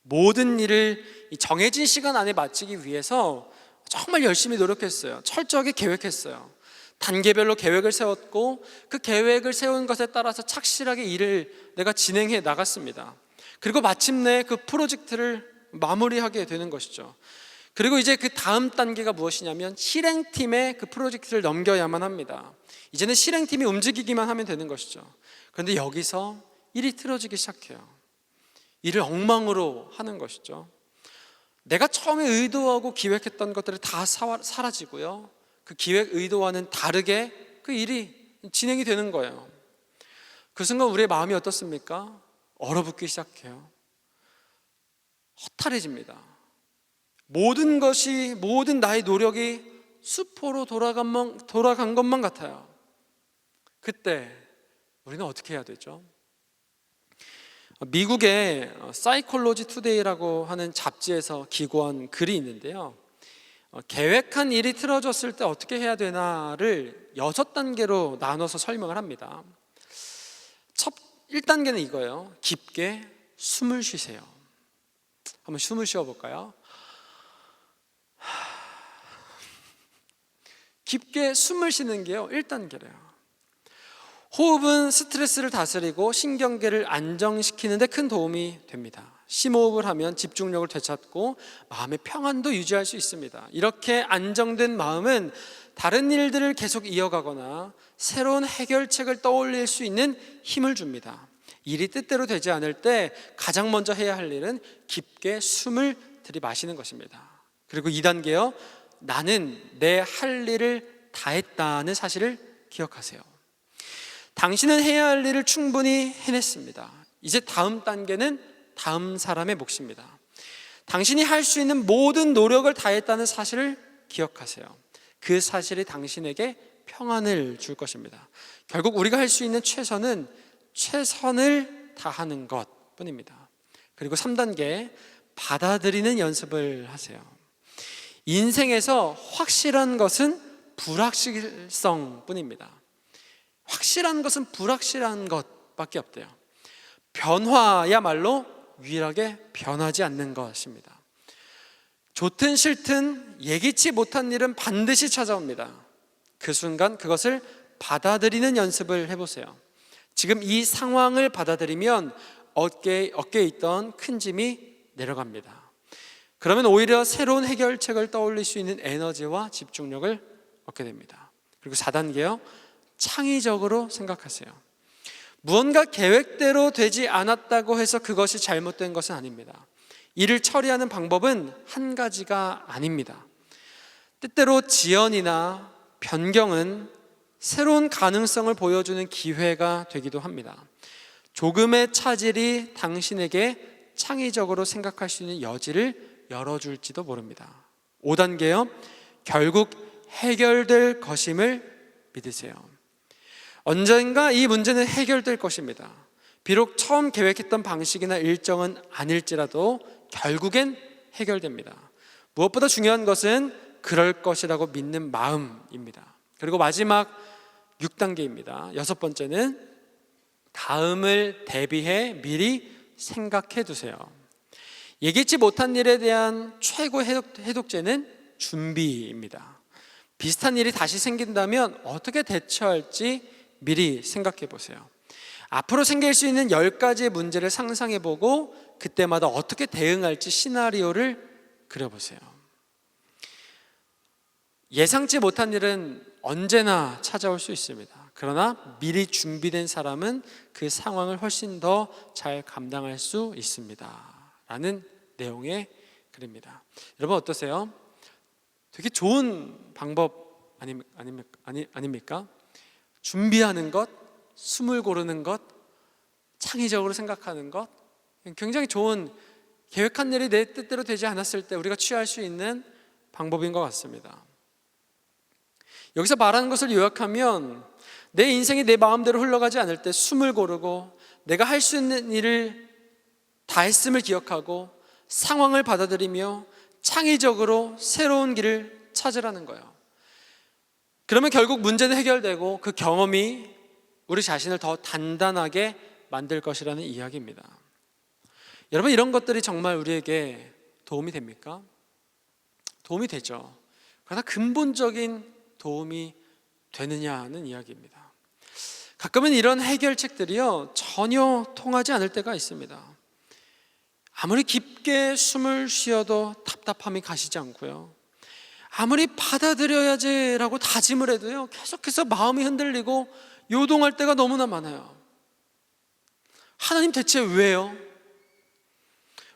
모든 일을 정해진 시간 안에 마치기 위해서 정말 열심히 노력했어요. 철저하게 계획했어요. 단계별로 계획을 세웠고 그 계획을 세운 것에 따라서 착실하게 일을 내가 진행해 나갔습니다. 그리고 마침내 그 프로젝트를 마무리하게 되는 것이죠. 그리고 이제 그 다음 단계가 무엇이냐면 실행팀에 그 프로젝트를 넘겨야만 합니다. 이제는 실행팀이 움직이기만 하면 되는 것이죠. 그런데 여기서 일이 틀어지기 시작해요. 일을 엉망으로 하는 것이죠. 내가 처음에 의도하고 기획했던 것들이 다 사라지고요, 그 기획 의도와는 다르게 그 일이 진행이 되는 거예요. 그 순간 우리의 마음이 어떻습니까? 얼어붙기 시작해요. 허탈해집니다. 모든 나의 노력이 수포로 돌아간 것만 같아요. 그때 우리는 어떻게 해야 되죠? 미국의 사이콜로지 투데이라고 하는 잡지에서 기고한 글이 있는데요, 계획한 일이 틀어졌을 때 어떻게 해야 되나를 6단계로 나눠서 설명을 합니다. 1단계는 이거예요. 깊게 숨을 쉬세요. 한번 숨을 쉬어볼까요? 깊게 숨을 쉬는 게요 1단계래요. 호흡은 스트레스를 다스리고 신경계를 안정시키는 데 큰 도움이 됩니다. 심호흡을 하면 집중력을 되찾고 마음의 평안도 유지할 수 있습니다. 이렇게 안정된 마음은 다른 일들을 계속 이어가거나 새로운 해결책을 떠올릴 수 있는 힘을 줍니다. 일이 뜻대로 되지 않을 때 가장 먼저 해야 할 일은 깊게 숨을 들이마시는 것입니다. 그리고 2단계요. 나는 내 할 일을 다 했다는 사실을 기억하세요. 당신은 해야 할 일을 충분히 해냈습니다. 이제 다음 단계는 다음 사람의 몫입니다. 당신이 할 수 있는 모든 노력을 다했다는 사실을 기억하세요. 그 사실이 당신에게 평안을 줄 것입니다. 결국 우리가 할 수 있는 최선은 최선을 다하는 것 뿐입니다. 그리고 3단계, 받아들이는 연습을 하세요. 인생에서 확실한 것은 불확실성 뿐입니다. 확실한 것은 불확실한 것밖에 없대요. 변화야말로 유일하게 변하지 않는 것입니다. 좋든 싫든 예기치 못한 일은 반드시 찾아옵니다. 그 순간 그것을 받아들이는 연습을 해보세요. 지금 이 상황을 받아들이면 어깨에 있던 큰 짐이 내려갑니다. 그러면 오히려 새로운 해결책을 떠올릴 수 있는 에너지와 집중력을 얻게 됩니다. 그리고 4단계요. 창의적으로 생각하세요. 무언가 계획대로 되지 않았다고 해서 그것이 잘못된 것은 아닙니다. 이를 처리하는 방법은 한 가지가 아닙니다. 때때로 지연이나 변경은 새로운 가능성을 보여주는 기회가 되기도 합니다. 조금의 차질이 당신에게 창의적으로 생각할 수 있는 여지를 열어줄지도 모릅니다. 5단계요. 결국 해결될 것임을 믿으세요. 언젠가 이 문제는 해결될 것입니다. 비록 처음 계획했던 방식이나 일정은 아닐지라도 결국엔 해결됩니다. 무엇보다 중요한 것은 그럴 것이라고 믿는 마음입니다. 그리고 마지막 6단계입니다. 6번째는 다음을 대비해 미리 생각해 두세요. 예기치 못한 일에 대한 최고 해독제는 준비입니다. 비슷한 일이 다시 생긴다면 어떻게 대처할지 미리 생각해 보세요. 앞으로 생길 수 있는 10가지의 문제를 상상해 보고 그때마다 어떻게 대응할지 시나리오를 그려보세요. 예상치 못한 일은 언제나 찾아올 수 있습니다. 그러나 미리 준비된 사람은 그 상황을 훨씬 더 잘 감당할 수 있습니다. 라는 내용의 글입니다. 여러분 어떠세요? 되게 좋은 방법 아닙니까? 준비하는 것, 숨을 고르는 것, 창의적으로 생각하는 것, 굉장히 좋은, 계획한 일이 내 뜻대로 되지 않았을 때 우리가 취할 수 있는 방법인 것 같습니다. 여기서 말하는 것을 요약하면 내 인생이 내 마음대로 흘러가지 않을 때 숨을 고르고 내가 할 수 있는 일을 다 했음을 기억하고 상황을 받아들이며 창의적으로 새로운 길을 찾으라는 거예요. 그러면 결국 문제는 해결되고 그 경험이 우리 자신을 더 단단하게 만들 것이라는 이야기입니다. 여러분, 이런 것들이 정말 우리에게 도움이 됩니까? 도움이 되죠. 그러나 근본적인 도움이 되느냐는 이야기입니다. 가끔은 이런 해결책들이요 전혀 통하지 않을 때가 있습니다. 아무리 깊게 숨을 쉬어도 답답함이 가시지 않고요, 아무리 받아들여야지라고 다짐을 해도요 계속해서 마음이 흔들리고 요동할 때가 너무나 많아요. 하나님 대체 왜요?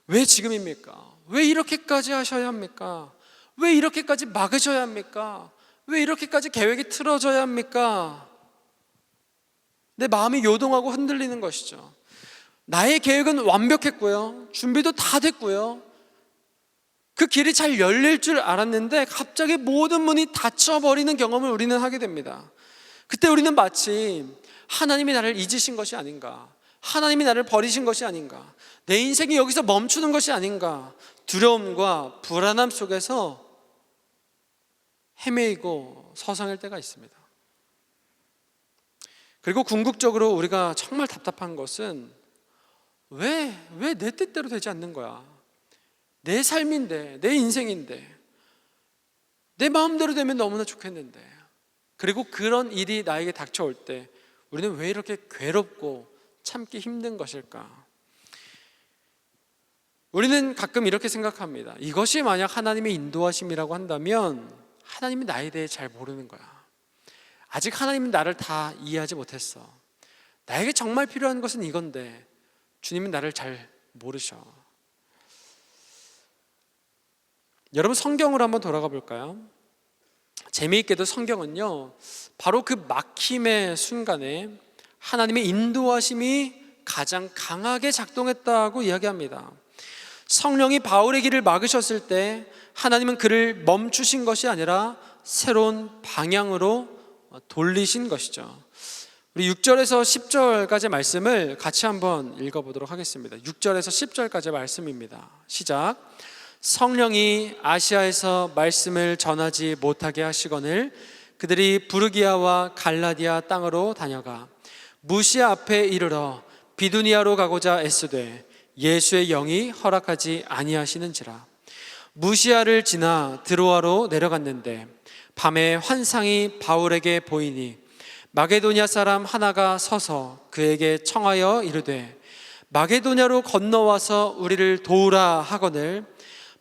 왜 지금입니까? 왜 이렇게까지 하셔야 합니까? 왜 이렇게까지 막으셔야 합니까? 왜 이렇게까지 계획이 틀어져야 합니까? 내 마음이 요동하고 흔들리는 것이죠. 나의 계획은 완벽했고요, 준비도 다 됐고요, 그 길이 잘 열릴 줄 알았는데 갑자기 모든 문이 닫혀버리는 경험을 우리는 하게 됩니다. 그때 우리는 마치 하나님이 나를 잊으신 것이 아닌가, 하나님이 나를 버리신 것이 아닌가, 내 인생이 여기서 멈추는 것이 아닌가, 두려움과 불안함 속에서 헤매이고 서성일 때가 있습니다. 그리고 궁극적으로 우리가 정말 답답한 것은 왜 내 뜻대로 되지 않는 거야? 내 삶인데, 내 인생인데, 내 마음대로 되면 너무나 좋겠는데. 그리고 그런 일이 나에게 닥쳐올 때 우리는 왜 이렇게 괴롭고 참기 힘든 것일까? 우리는 가끔 이렇게 생각합니다. 이것이 만약 하나님의 인도하심이라고 한다면 하나님이 나에 대해 잘 모르는 거야. 아직 하나님은 나를 다 이해하지 못했어. 나에게 정말 필요한 것은 이건데 주님은 나를 잘 모르셔. 여러분, 성경으로 한번 돌아가 볼까요? 재미있게도 성경은요, 바로 그 막힘의 순간에 하나님의 인도하심이 가장 강하게 작동했다고 이야기합니다. 성령이 바울의 길을 막으셨을 때 하나님은 그를 멈추신 것이 아니라 새로운 방향으로 돌리신 것이죠. 우리 6절에서 10절까지 말씀을 같이 한번 읽어보도록 하겠습니다. 6절에서 10절까지 말씀입니다. 시작. 성령이 아시아에서 말씀을 전하지 못하게 하시거늘 그들이 부르기아와 갈라디아 땅으로 다녀가 무시아 앞에 이르러 비두니아로 가고자 애쓰되 예수의 영이 허락하지 아니하시는지라. 무시아를 지나 드로아로 내려갔는데 밤에 환상이 바울에게 보이니 마게도냐 사람 하나가 서서 그에게 청하여 이르되 마게도냐로 건너와서 우리를 도우라 하거늘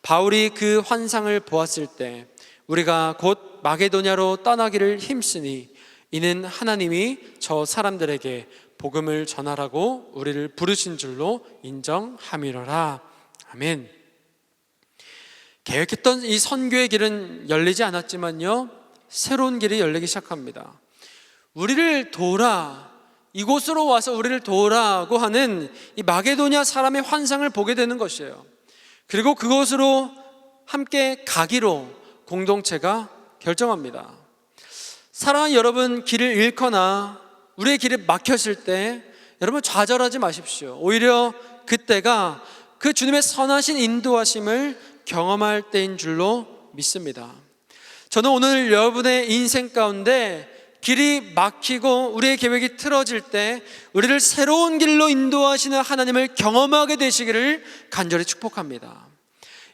바울이 그 환상을 보았을 때 우리가 곧 마게도냐로 떠나기를 힘쓰니 이는 하나님이 저 사람들에게 복음을 전하라고 우리를 부르신 줄로 인정함이로라. 아멘. 계획했던 이 선교의 길은 열리지 않았지만요, 새로운 길이 열리기 시작합니다. 우리를 도우라, 이곳으로 와서 우리를 도우라고 하는 이 마게도냐 사람의 환상을 보게 되는 것이에요. 그리고 그곳으로 함께 가기로 공동체가 결정합니다. 사랑하는 여러분, 길을 잃거나 우리의 길이 막혔을 때 여러분 좌절하지 마십시오. 오히려 그때가 그 주님의 선하신 인도하심을 경험할 때인 줄로 믿습니다. 저는 오늘 여러분의 인생 가운데 길이 막히고 우리의 계획이 틀어질 때 우리를 새로운 길로 인도하시는 하나님을 경험하게 되시기를 간절히 축복합니다.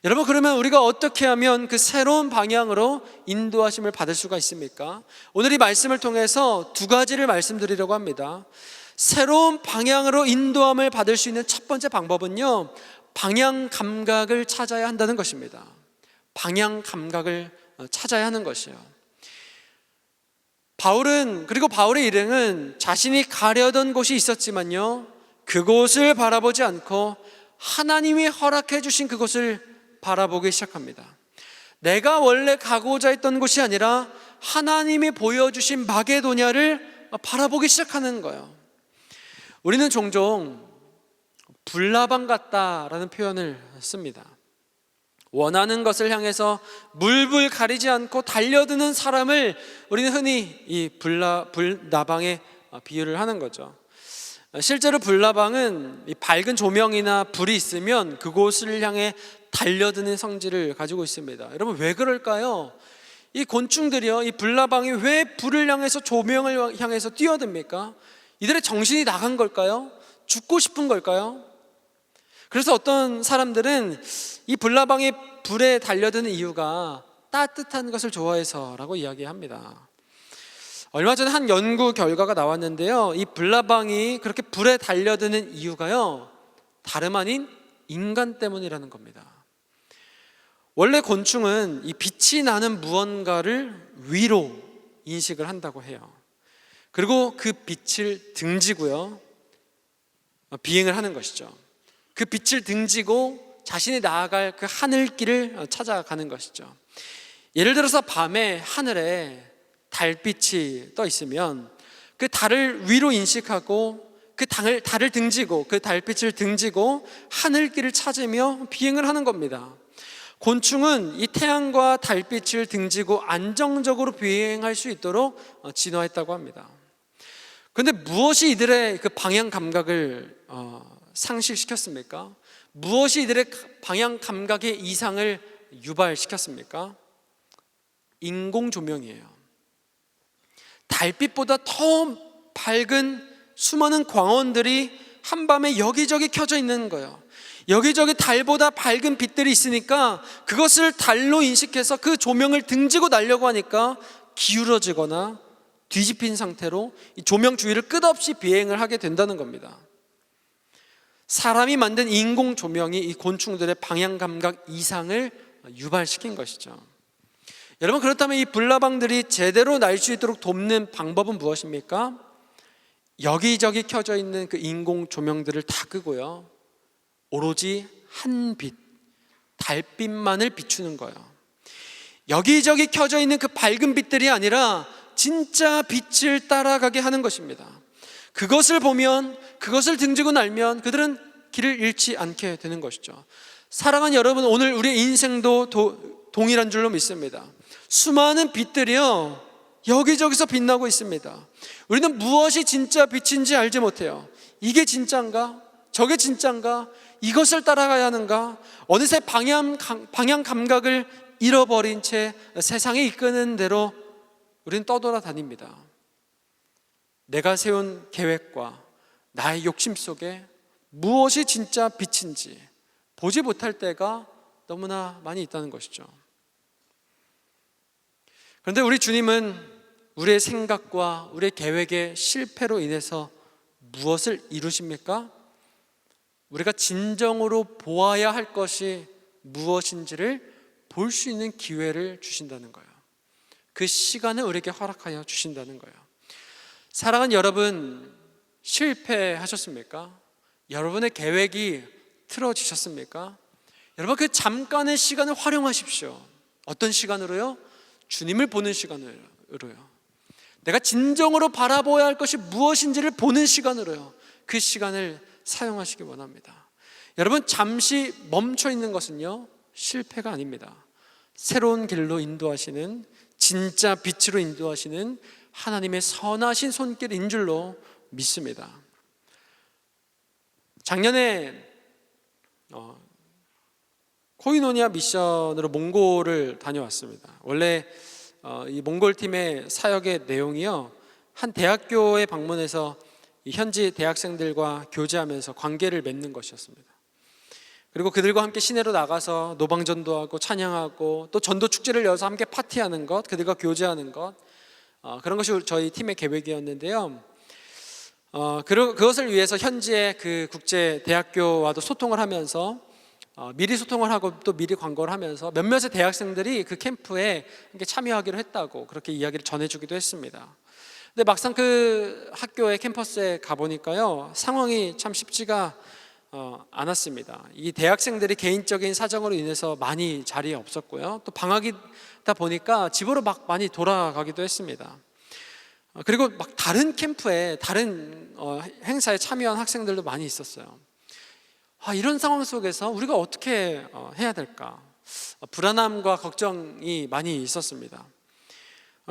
여러분, 그러면 우리가 어떻게 하면 그 새로운 방향으로 인도하심을 받을 수가 있습니까? 오늘 이 말씀을 통해서 두 가지를 말씀드리려고 합니다. 새로운 방향으로 인도함을 받을 수 있는 첫 번째 방법은요, 방향 감각을 찾아야 한다는 것입니다. 방향 감각을 찾아야 하는 것이에요. 그리고 바울의 일행은 자신이 가려던 곳이 있었지만요, 그곳을 바라보지 않고 하나님이 허락해 주신 그곳을 바라보기 시작합니다. 내가 원래 가고자 했던 곳이 아니라 하나님이 보여주신 마게도냐를 바라보기 시작하는 거예요. 우리는 종종 불나방 같다라는 표현을 씁니다. 원하는 것을 향해서 물불 가리지 않고 달려드는 사람을 우리는 흔히 이 불나방에 비유를 하는 거죠. 실제로 불나방은 이 밝은 조명이나 불이 있으면 그곳을 향해 달려드는 성질을 가지고 있습니다. 여러분, 왜 그럴까요? 이 곤충들이요, 이 불나방이 왜 불을 향해서 조명을 향해서 뛰어듭니까? 이들의 정신이 나간 걸까요? 죽고 싶은 걸까요? 그래서 어떤 사람들은 이 불나방이 불에 달려드는 이유가 따뜻한 것을 좋아해서라고 이야기합니다. 얼마 전에 한 연구 결과가 나왔는데요, 이 불나방이 그렇게 불에 달려드는 이유가요, 다름 아닌 인간 때문이라는 겁니다. 원래 곤충은 이 빛이 나는 무언가를 위로 인식을 한다고 해요. 그리고 그 빛을 등지고요, 비행을 하는 것이죠. 그 빛을 등지고 자신이 나아갈 그 하늘길을 찾아가는 것이죠. 예를 들어서 밤에 하늘에 달빛이 떠 있으면 그 달을 위로 인식하고 그 달을 등지고 그 달빛을 등지고 하늘길을 찾으며 비행을 하는 겁니다. 곤충은 이 태양과 달빛을 등지고 안정적으로 비행할 수 있도록 진화했다고 합니다. 그런데 무엇이 이들의 그 방향 감각을 상실시켰습니까? 무엇이 이들의 방향 감각의 이상을 유발시켰습니까? 인공 조명이에요. 달빛보다 더 밝은 수많은 광원들이 한밤에 여기저기 켜져 있는 거예요. 여기저기 달보다 밝은 빛들이 있으니까 그것을 달로 인식해서 그 조명을 등지고 날려고 하니까 기울어지거나 뒤집힌 상태로 이 조명 주위를 끝없이 비행을 하게 된다는 겁니다. 사람이 만든 인공 조명이 이 곤충들의 방향 감각 이상을 유발시킨 것이죠. 여러분, 그렇다면 이 불나방들이 제대로 날 수 있도록 돕는 방법은 무엇입니까? 여기저기 켜져 있는 그 인공 조명들을 다 끄고요, 오로지 한 빛, 달빛만을 비추는 거예요. 여기저기 켜져 있는 그 밝은 빛들이 아니라 진짜 빛을 따라가게 하는 것입니다. 그것을 보면, 그것을 등지고 날면 그들은 길을 잃지 않게 되는 것이죠. 사랑하는 여러분, 오늘 우리의 인생도 동일한 줄로 믿습니다. 수많은 빛들이요, 여기저기서 빛나고 있습니다. 우리는 무엇이 진짜 빛인지 알지 못해요. 이게 진짜인가? 저게 진짜인가? 이것을 따라가야 하는가? 어느새 방향 감각을 잃어버린 채 세상에 이끄는 대로 우리는 떠돌아다닙니다. 내가 세운 계획과 나의 욕심 속에 무엇이 진짜 빛인지 보지 못할 때가 너무나 많이 있다는 것이죠. 그런데 우리 주님은 우리의 생각과 우리의 계획의 실패로 인해서 무엇을 이루십니까? 우리가 진정으로 보아야 할 것이 무엇인지를 볼 수 있는 기회를 주신다는 거예요. 그 시간을 우리에게 허락하여 주신다는 거예요. 사랑하는 여러분, 실패하셨습니까? 여러분의 계획이 틀어지셨습니까? 여러분, 그 잠깐의 시간을 활용하십시오. 어떤 시간으로요? 주님을 보는 시간으로요. 내가 진정으로 바라보아야 할 것이 무엇인지를 보는 시간으로요. 그 시간을 사용하시기 원합니다. 여러분, 잠시 멈춰 있는 것은요, 실패가 아닙니다. 새로운 길로 인도하시는, 진짜 빛으로 인도하시는 하나님의 선하신 손길인 줄로 믿습니다. 작년에 코이노니아 미션으로 몽골을 다녀왔습니다. 원래 이 몽골 팀의 사역의 내용이요, 한 대학교에 방문해서 이 현지 대학생들과 교제하면서 관계를 맺는 것이었습니다. 그리고 그들과 함께 시내로 나가서 노방전도 하고 찬양하고 또 전도 축제를 열어서 함께 파티하는 것, 그들과 교제하는 것, 그런 것이 저희 팀의 계획이었는데요. 그것을 위해서 현지의 그 국제 대학교와도 소통을 하면서 미리 소통을 하고 또 미리 광고를 하면서 몇몇의 대학생들이 그 캠프에 함께 참여하기로 했다고 그렇게 이야기를 전해주기도 했습니다. 근데 막상 그 학교의 캠퍼스에 가보니까요, 상황이 참 쉽지가 않았습니다. 이 대학생들이 개인적인 사정으로 인해서 많이 자리에 없었고요, 또 방학이다 보니까 집으로 막 많이 돌아가기도 했습니다. 그리고 막 다른 캠프에 다른 행사에 참여한 학생들도 많이 있었어요. 이런 상황 속에서 우리가 어떻게 해야 될까? 불안함과 걱정이 많이 있었습니다.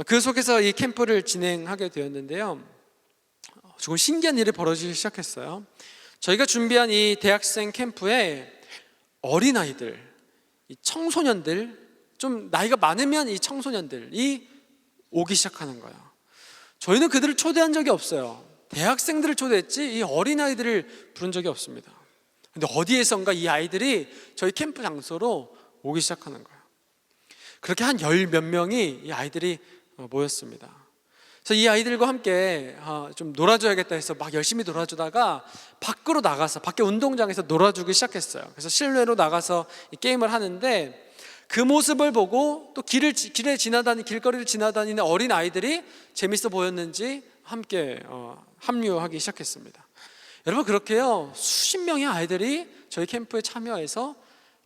그 속에서 이 캠프를 진행하게 되었는데요, 조금 신기한 일이 벌어지기 시작했어요. 저희가 준비한 이 대학생 캠프에 어린아이들, 이 청소년들, 좀 나이가 많으면 이 청소년들이 오기 시작하는 거예요. 저희는 그들을 초대한 적이 없어요. 대학생들을 초대했지 이 어린아이들을 부른 적이 없습니다. 근데 어디에선가 이 아이들이 저희 캠프 장소로 오기 시작하는 거예요. 그렇게 한 10몇 명이 이 아이들이 모였습니다. 그래서 이 아이들과 함께 좀 놀아줘야겠다 해서 막 열심히 놀아주다가 밖으로 나가서 밖에 운동장에서 놀아주기 시작했어요. 그래서 실내로 나가서 이 게임을 하는데 그 모습을 보고 또 길거리를 지나다니는 어린 아이들이 재밌어 보였는지 함께 합류하기 시작했습니다. 여러분, 그렇게요 수십 명의 아이들이 저희 캠프에 참여해서,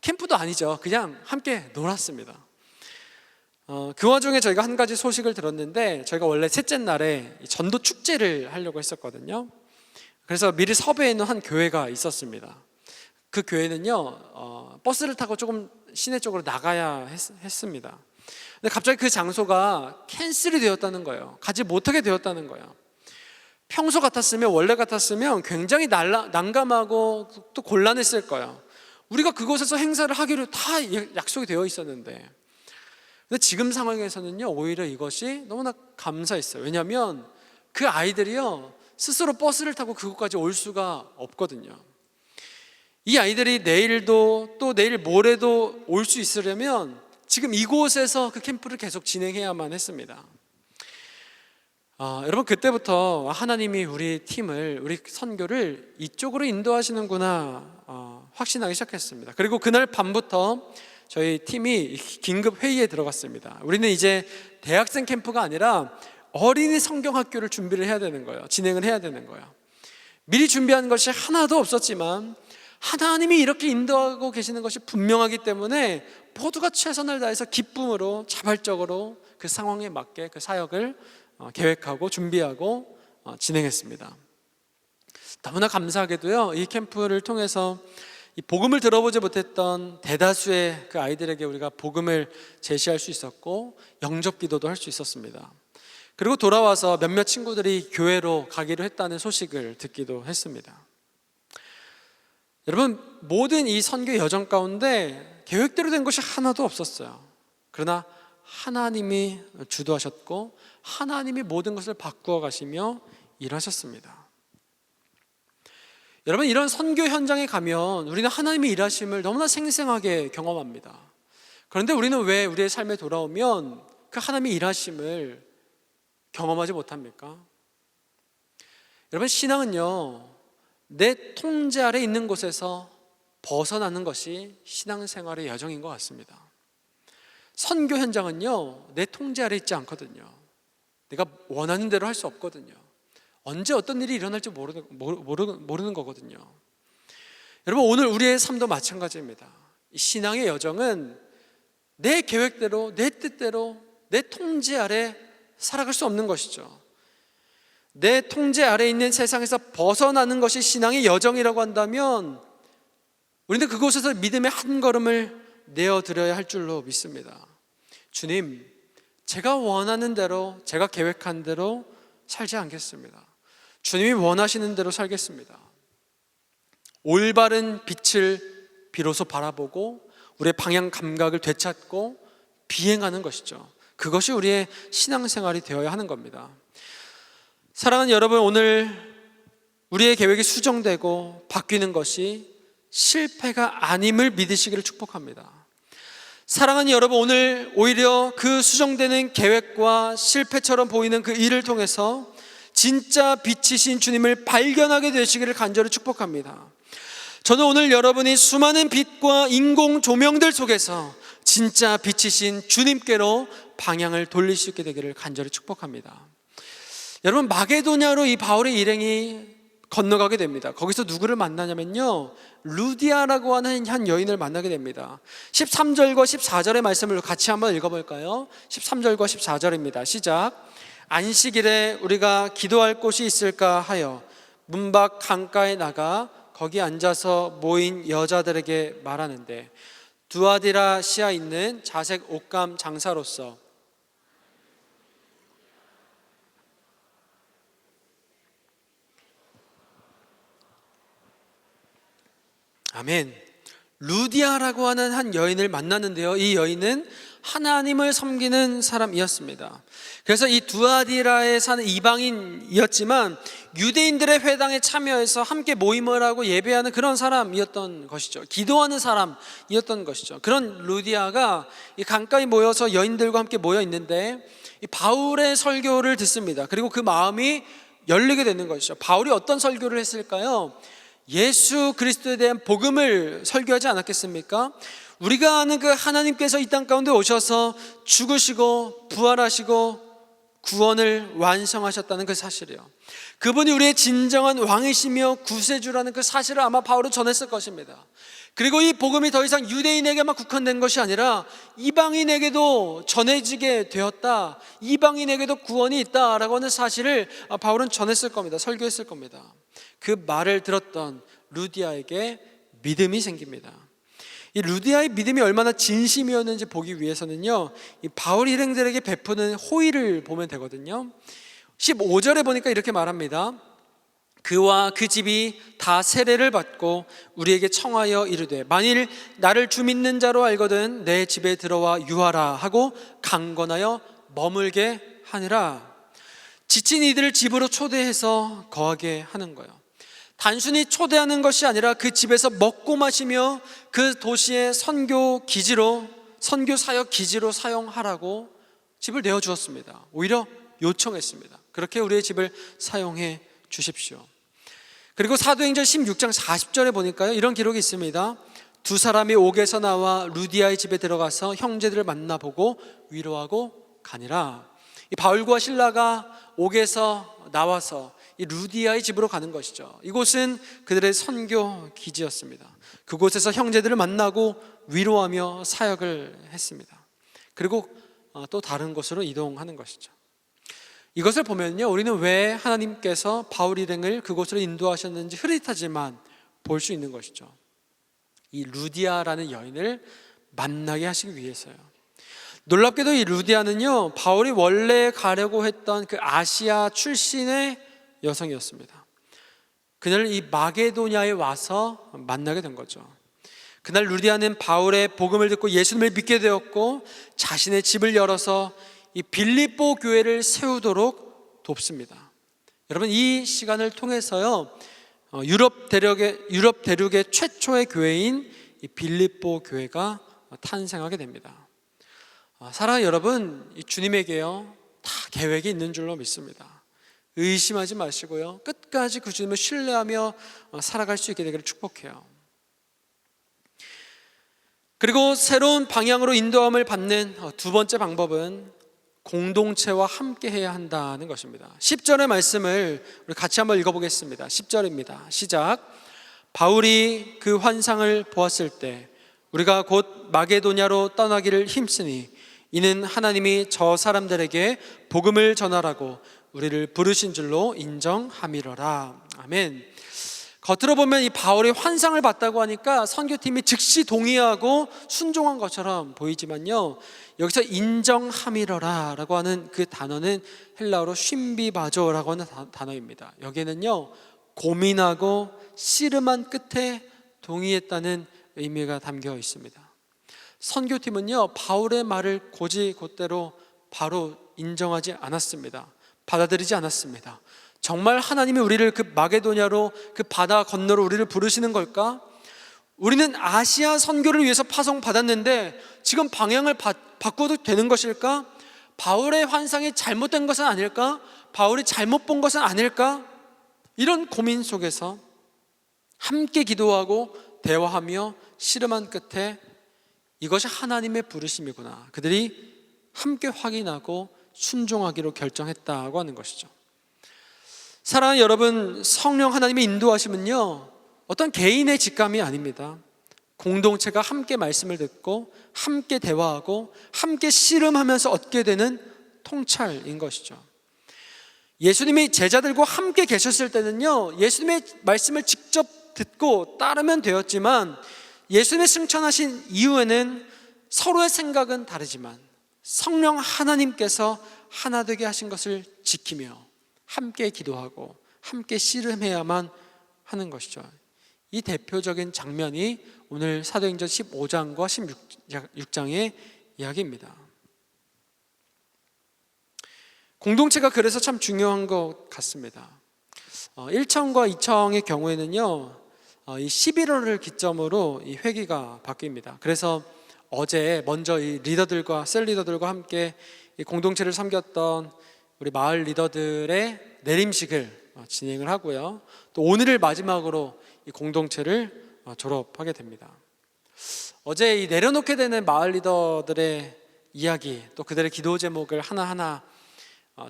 캠프도 아니죠, 그냥 함께 놀았습니다. 그 와중에 저희가 한 가지 소식을 들었는데, 저희가 원래 셋째 날에 전도 축제를 하려고 했었거든요. 그래서 미리 섭외해 놓은 한 교회가 있었습니다. 그 교회는요 버스를 타고 조금 시내 쪽으로 나가야 했습니다. 근데 갑자기 그 장소가 캔슬이 되었다는 거예요. 가지 못하게 되었다는 거예요. 평소 같았으면, 원래 같았으면 굉장히 난감하고 또 곤란했을 거예요. 우리가 그곳에서 행사를 하기로 다 약속이 되어 있었는데, 근데 지금 상황에서는요 오히려 이것이 너무나 감사했어요. 왜냐하면 그 아이들이요 스스로 버스를 타고 그곳까지 올 수가 없거든요. 이 아이들이 내일도 또 내일 모레도 올 수 있으려면 지금 이곳에서 그 캠프를 계속 진행해야만 했습니다. 여러분, 그때부터 하나님이 우리 팀을, 우리 선교를 이쪽으로 인도하시는구나 확신하기 시작했습니다. 그리고 그날 밤부터 저희 팀이 긴급 회의에 들어갔습니다. 우리는 이제 대학생 캠프가 아니라 어린이 성경학교를 준비를 해야 되는 거예요. 진행을 해야 되는 거예요. 미리 준비한 것이 하나도 없었지만 하나님이 이렇게 인도하고 계시는 것이 분명하기 때문에 모두가 최선을 다해서 기쁨으로 자발적으로 그 상황에 맞게 그 사역을 계획하고 준비하고 진행했습니다. 너무나 감사하게도요, 이 캠프를 통해서 이 복음을 들어보지 못했던 대다수의 그 아이들에게 우리가 복음을 제시할 수 있었고 영접 기도도 할 수 있었습니다. 그리고 돌아와서 몇몇 친구들이 교회로 가기로 했다는 소식을 듣기도 했습니다. 여러분, 모든 이 선교 여정 가운데 계획대로 된 것이 하나도 없었어요. 그러나 하나님이 주도하셨고 하나님이 모든 것을 바꾸어 가시며 일하셨습니다. 여러분, 이런 선교 현장에 가면 우리는 하나님의 일하심을 너무나 생생하게 경험합니다. 그런데 우리는 왜 우리의 삶에 돌아오면 그 하나님의 일하심을 경험하지 못합니까? 여러분, 신앙은요, 내 통제 아래 있는 곳에서 벗어나는 것이 신앙생활의 여정인 것 같습니다. 선교 현장은요, 내 통제 아래 있지 않거든요. 내가 원하는 대로 할 수 없거든요. 언제 어떤 일이 일어날지 모르는 거거든요. 여러분, 오늘 우리의 삶도 마찬가지입니다. 이 신앙의 여정은 내 계획대로, 내 뜻대로, 내 통제 아래 살아갈 수 없는 것이죠. 내 통제 아래 있는 세상에서 벗어나는 것이 신앙의 여정이라고 한다면 우리는 그곳에서 믿음의 한 걸음을 내어드려야 할 줄로 믿습니다. 주님, 제가 원하는 대로, 제가 계획한 대로 살지 않겠습니다. 주님이 원하시는 대로 살겠습니다. 올바른 빛을 비로소 바라보고 우리의 방향 감각을 되찾고 비행하는 것이죠. 그것이 우리의 신앙생활이 되어야 하는 겁니다. 사랑하는 여러분, 오늘 우리의 계획이 수정되고 바뀌는 것이 실패가 아님을 믿으시기를 축복합니다. 사랑하는 여러분, 오늘 오히려 그 수정되는 계획과 실패처럼 보이는 그 일을 통해서 진짜 빛이신 주님을 발견하게 되시기를 간절히 축복합니다. 저는 오늘 여러분이 수많은 빛과 인공 조명들 속에서 진짜 빛이신 주님께로 방향을 돌릴 수 있게 되기를 간절히 축복합니다. 여러분, 마게도냐로 이 바울의 일행이 건너가게 됩니다. 거기서 누구를 만나냐면요, 루디아라고 하는 한 여인을 만나게 됩니다. 13절과 14절의 말씀을 같이 한번 읽어볼까요? 13절과 14절입니다. 시작. 안식일에 우리가 기도할 곳이 있을까 하여 문 밖 강가에 나가 거기 앉아서 모인 여자들에게 말하는데 두아디라시아에 있는 자색 옷감 장사로서 아멘. 루디아라고 하는 한 여인을 만났는데요, 이 여인은 하나님을 섬기는 사람이었습니다. 그래서 이 두아디라에 사는 이방인이었지만 유대인들의 회당에 참여해서 함께 모임을 하고 예배하는 그런 사람이었던 것이죠. 기도하는 사람이었던 것이죠. 그런 루디아가 이 강가에 모여서 여인들과 함께 모여 있는데 이 바울의 설교를 듣습니다. 그리고 그 마음이 열리게 되는 것이죠. 바울이 어떤 설교를 했을까요? 예수 그리스도에 대한 복음을 설교하지 않았겠습니까? 우리가 아는 그 하나님께서 이 땅 가운데 오셔서 죽으시고 부활하시고 구원을 완성하셨다는 그 사실이요, 그분이 우리의 진정한 왕이시며 구세주라는 그 사실을 아마 바울은 전했을 것입니다. 그리고 이 복음이 더 이상 유대인에게만 국한된 것이 아니라 이방인에게도 전해지게 되었다, 이방인에게도 구원이 있다라고 하는 사실을 바울은 전했을 겁니다. 설교했을 겁니다. 그 말을 들었던 루디아에게 믿음이 생깁니다. 이 루디아의 믿음이 얼마나 진심이었는지 보기 위해서는요, 이 바울 일행들에게 베푸는 호의를 보면 되거든요. 15절에 보니까 이렇게 말합니다. 그와 그 집이 다 세례를 받고 우리에게 청하여 이르되 만일 나를 주 믿는 자로 알거든 내 집에 들어와 유하라 하고 강권하여 머물게 하니라. 지친 이들을 집으로 초대해서 거하게 하는 거예요. 단순히 초대하는 것이 아니라 그 집에서 먹고 마시며 그 도시의 선교 기지로, 선교 사역 기지로 사용하라고 집을 내어주었습니다. 오히려 요청했습니다. 그렇게 우리의 집을 사용해 주십시오. 그리고 사도행전 16장 40절에 보니까요, 이런 기록이 있습니다. 두 사람이 옥에서 나와 루디아의 집에 들어가서 형제들을 만나보고 위로하고 가니라. 이 바울과 실라가 옥에서 나와서 이 루디아의 집으로 가는 것이죠. 이곳은 그들의 선교 기지였습니다. 그곳에서 형제들을 만나고 위로하며 사역을 했습니다. 그리고 또 다른 곳으로 이동하는 것이죠. 이것을 보면요, 우리는 왜 하나님께서 바울 일행을 그곳으로 인도하셨는지 흐릿하지만 볼 수 있는 것이죠. 이 루디아라는 여인을 만나게 하시기 위해서요. 놀랍게도 이 루디아는요, 바울이 원래 가려고 했던 그 아시아 출신의 여성이었습니다. 그녀를 이 마게도냐에 와서 만나게 된 거죠. 그날 루디아는 바울의 복음을 듣고 예수님을 믿게 되었고 자신의 집을 열어서 이 빌립보 교회를 세우도록 돕습니다. 여러분, 이 시간을 통해서요, 유럽 대륙의 최초의 교회인 이 빌립보 교회가 탄생하게 됩니다. 사랑하는 여러분, 이 주님에게요 다 계획이 있는 줄로 믿습니다. 의심하지 마시고요, 끝까지 그 주님을 신뢰하며 살아갈 수 있게 되기를 축복해요. 그리고 새로운 방향으로 인도함을 받는 두 번째 방법은 공동체와 함께 해야 한다는 것입니다. 10절의 말씀을 우리 같이 한번 읽어보겠습니다. 10절입니다. 시작. 바울이 그 환상을 보았을 때 우리가 곧 마게도냐로 떠나기를 힘쓰니 이는 하나님이 저 사람들에게 복음을 전하라고 우리를 부르신 줄로 인정함이로라. 아멘. 겉으로 보면 이 바울이 환상을 봤다고 하니까 선교팀이 즉시 동의하고 순종한 것처럼 보이지만요, 여기서 인정함이로라 라고 하는 그 단어는 헬라어로 쉼비바조라고 하는 단어입니다. 여기에는요, 고민하고 씨름한 끝에 동의했다는 의미가 담겨 있습니다. 선교팀은요, 바울의 말을 곧이곧대로 바로 인정하지 않았습니다. 받아들이지 않았습니다. 정말 하나님이 우리를 그 마게도냐로, 그 바다 건너로 우리를 부르시는 걸까? 우리는 아시아 선교를 위해서 파송받았는데 지금 방향을 바꿔도 되는 것일까? 바울의 환상이 잘못된 것은 아닐까? 바울이 잘못 본 것은 아닐까? 이런 고민 속에서 함께 기도하고 대화하며 씨름한 끝에 이것이 하나님의 부르심이구나, 그들이 함께 확인하고 순종하기로 결정했다고 하는 것이죠. 사랑하는 여러분, 성령 하나님의 인도하심은요, 어떤 개인의 직감이 아닙니다. 공동체가 함께 말씀을 듣고 함께 대화하고 함께 씨름하면서 얻게 되는 통찰인 것이죠. 예수님이 제자들과 함께 계셨을 때는요, 예수님의 말씀을 직접 듣고 따르면 되었지만 예수님의 승천하신 이후에는 서로의 생각은 다르지만 성령 하나님께서 하나 되게 하신 것을 지키며 함께 기도하고 함께 씨름해야만 하는 것이죠. 이 대표적인 장면이 오늘 사도행전 15장과 16장의 이야기입니다. 공동체가 그래서 참 중요한 것 같습니다. 1청과 2청의 경우에는요, 이 11월을 기점으로 이 회기가 바뀝니다. 그래서 어제 먼저 이 리더들과 셀 리더들과 함께 이 공동체를 섬겼던 우리 마을 리더들의 내림식을 진행을 하고요, 또 오늘을 마지막으로 이 공동체를 졸업하게 됩니다. 어제 이 내려놓게 되는 마을 리더들의 이야기, 또 그들의 기도 제목을 하나하나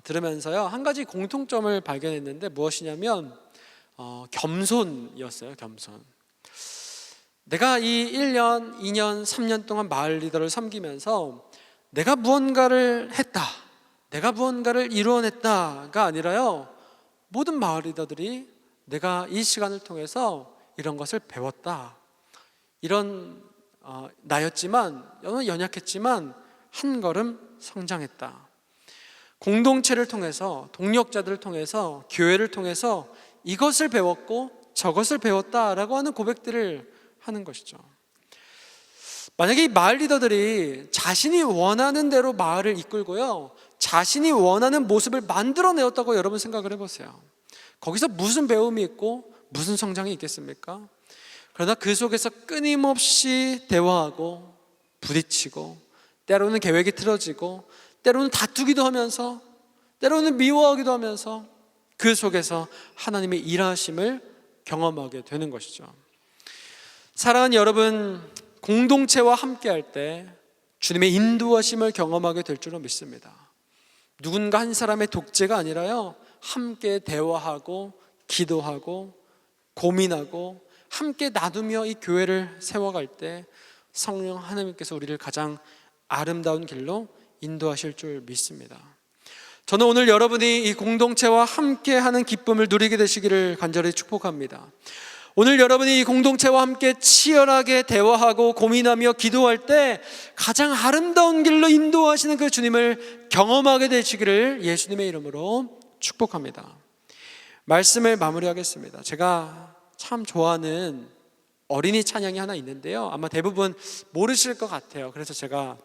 들으면서요, 한 가지 공통점을 발견했는데 무엇이냐면 겸손이었어요. 겸손. 내가 이 1년, 2년, 3년 동안 마을 리더를 섬기면서 내가 무언가를 했다, 내가 무언가를 이루어냈다가 아니라요, 모든 마을 리더들이 내가 이 시간을 통해서 이런 것을 배웠다, 이런 나였지만, 연약했지만 한 걸음 성장했다, 공동체를 통해서, 동력자들을 통해서, 교회를 통해서 이것을 배웠고 저것을 배웠다라고 하는 고백들을 하는 것이죠. 만약에 이 마을 리더들이 자신이 원하는 대로 마을을 이끌고요, 자신이 원하는 모습을 만들어내었다고 여러분 생각을 해보세요. 거기서 무슨 배움이 있고 무슨 성장이 있겠습니까? 그러나 그 속에서 끊임없이 대화하고 부딪히고, 때로는 계획이 틀어지고, 때로는 다투기도 하면서, 때로는 미워하기도 하면서 그 속에서 하나님의 일하심을 경험하게 되는 것이죠. 사랑하는 여러분, 공동체와 함께할 때 주님의 인도하심을 경험하게 될 줄로 믿습니다. 누군가 한 사람의 독재가 아니라요, 함께 대화하고 기도하고 고민하고 함께 나누며 이 교회를 세워갈 때 성령 하나님께서 우리를 가장 아름다운 길로 인도하실 줄 믿습니다. 저는 오늘 여러분이 이 공동체와 함께하는 기쁨을 누리게 되시기를 간절히 축복합니다. 오늘 여러분이 이 공동체와 함께 치열하게 대화하고 고민하며 기도할 때 가장 아름다운 길로 인도하시는 그 주님을 경험하게 되시기를 예수님의 이름으로 축복합니다. 말씀을 마무리하겠습니다. 제가 참 좋아하는 어린이 찬양이 하나 있는데요, 아마 대부분 모르실 것 같아요. 그래서 제가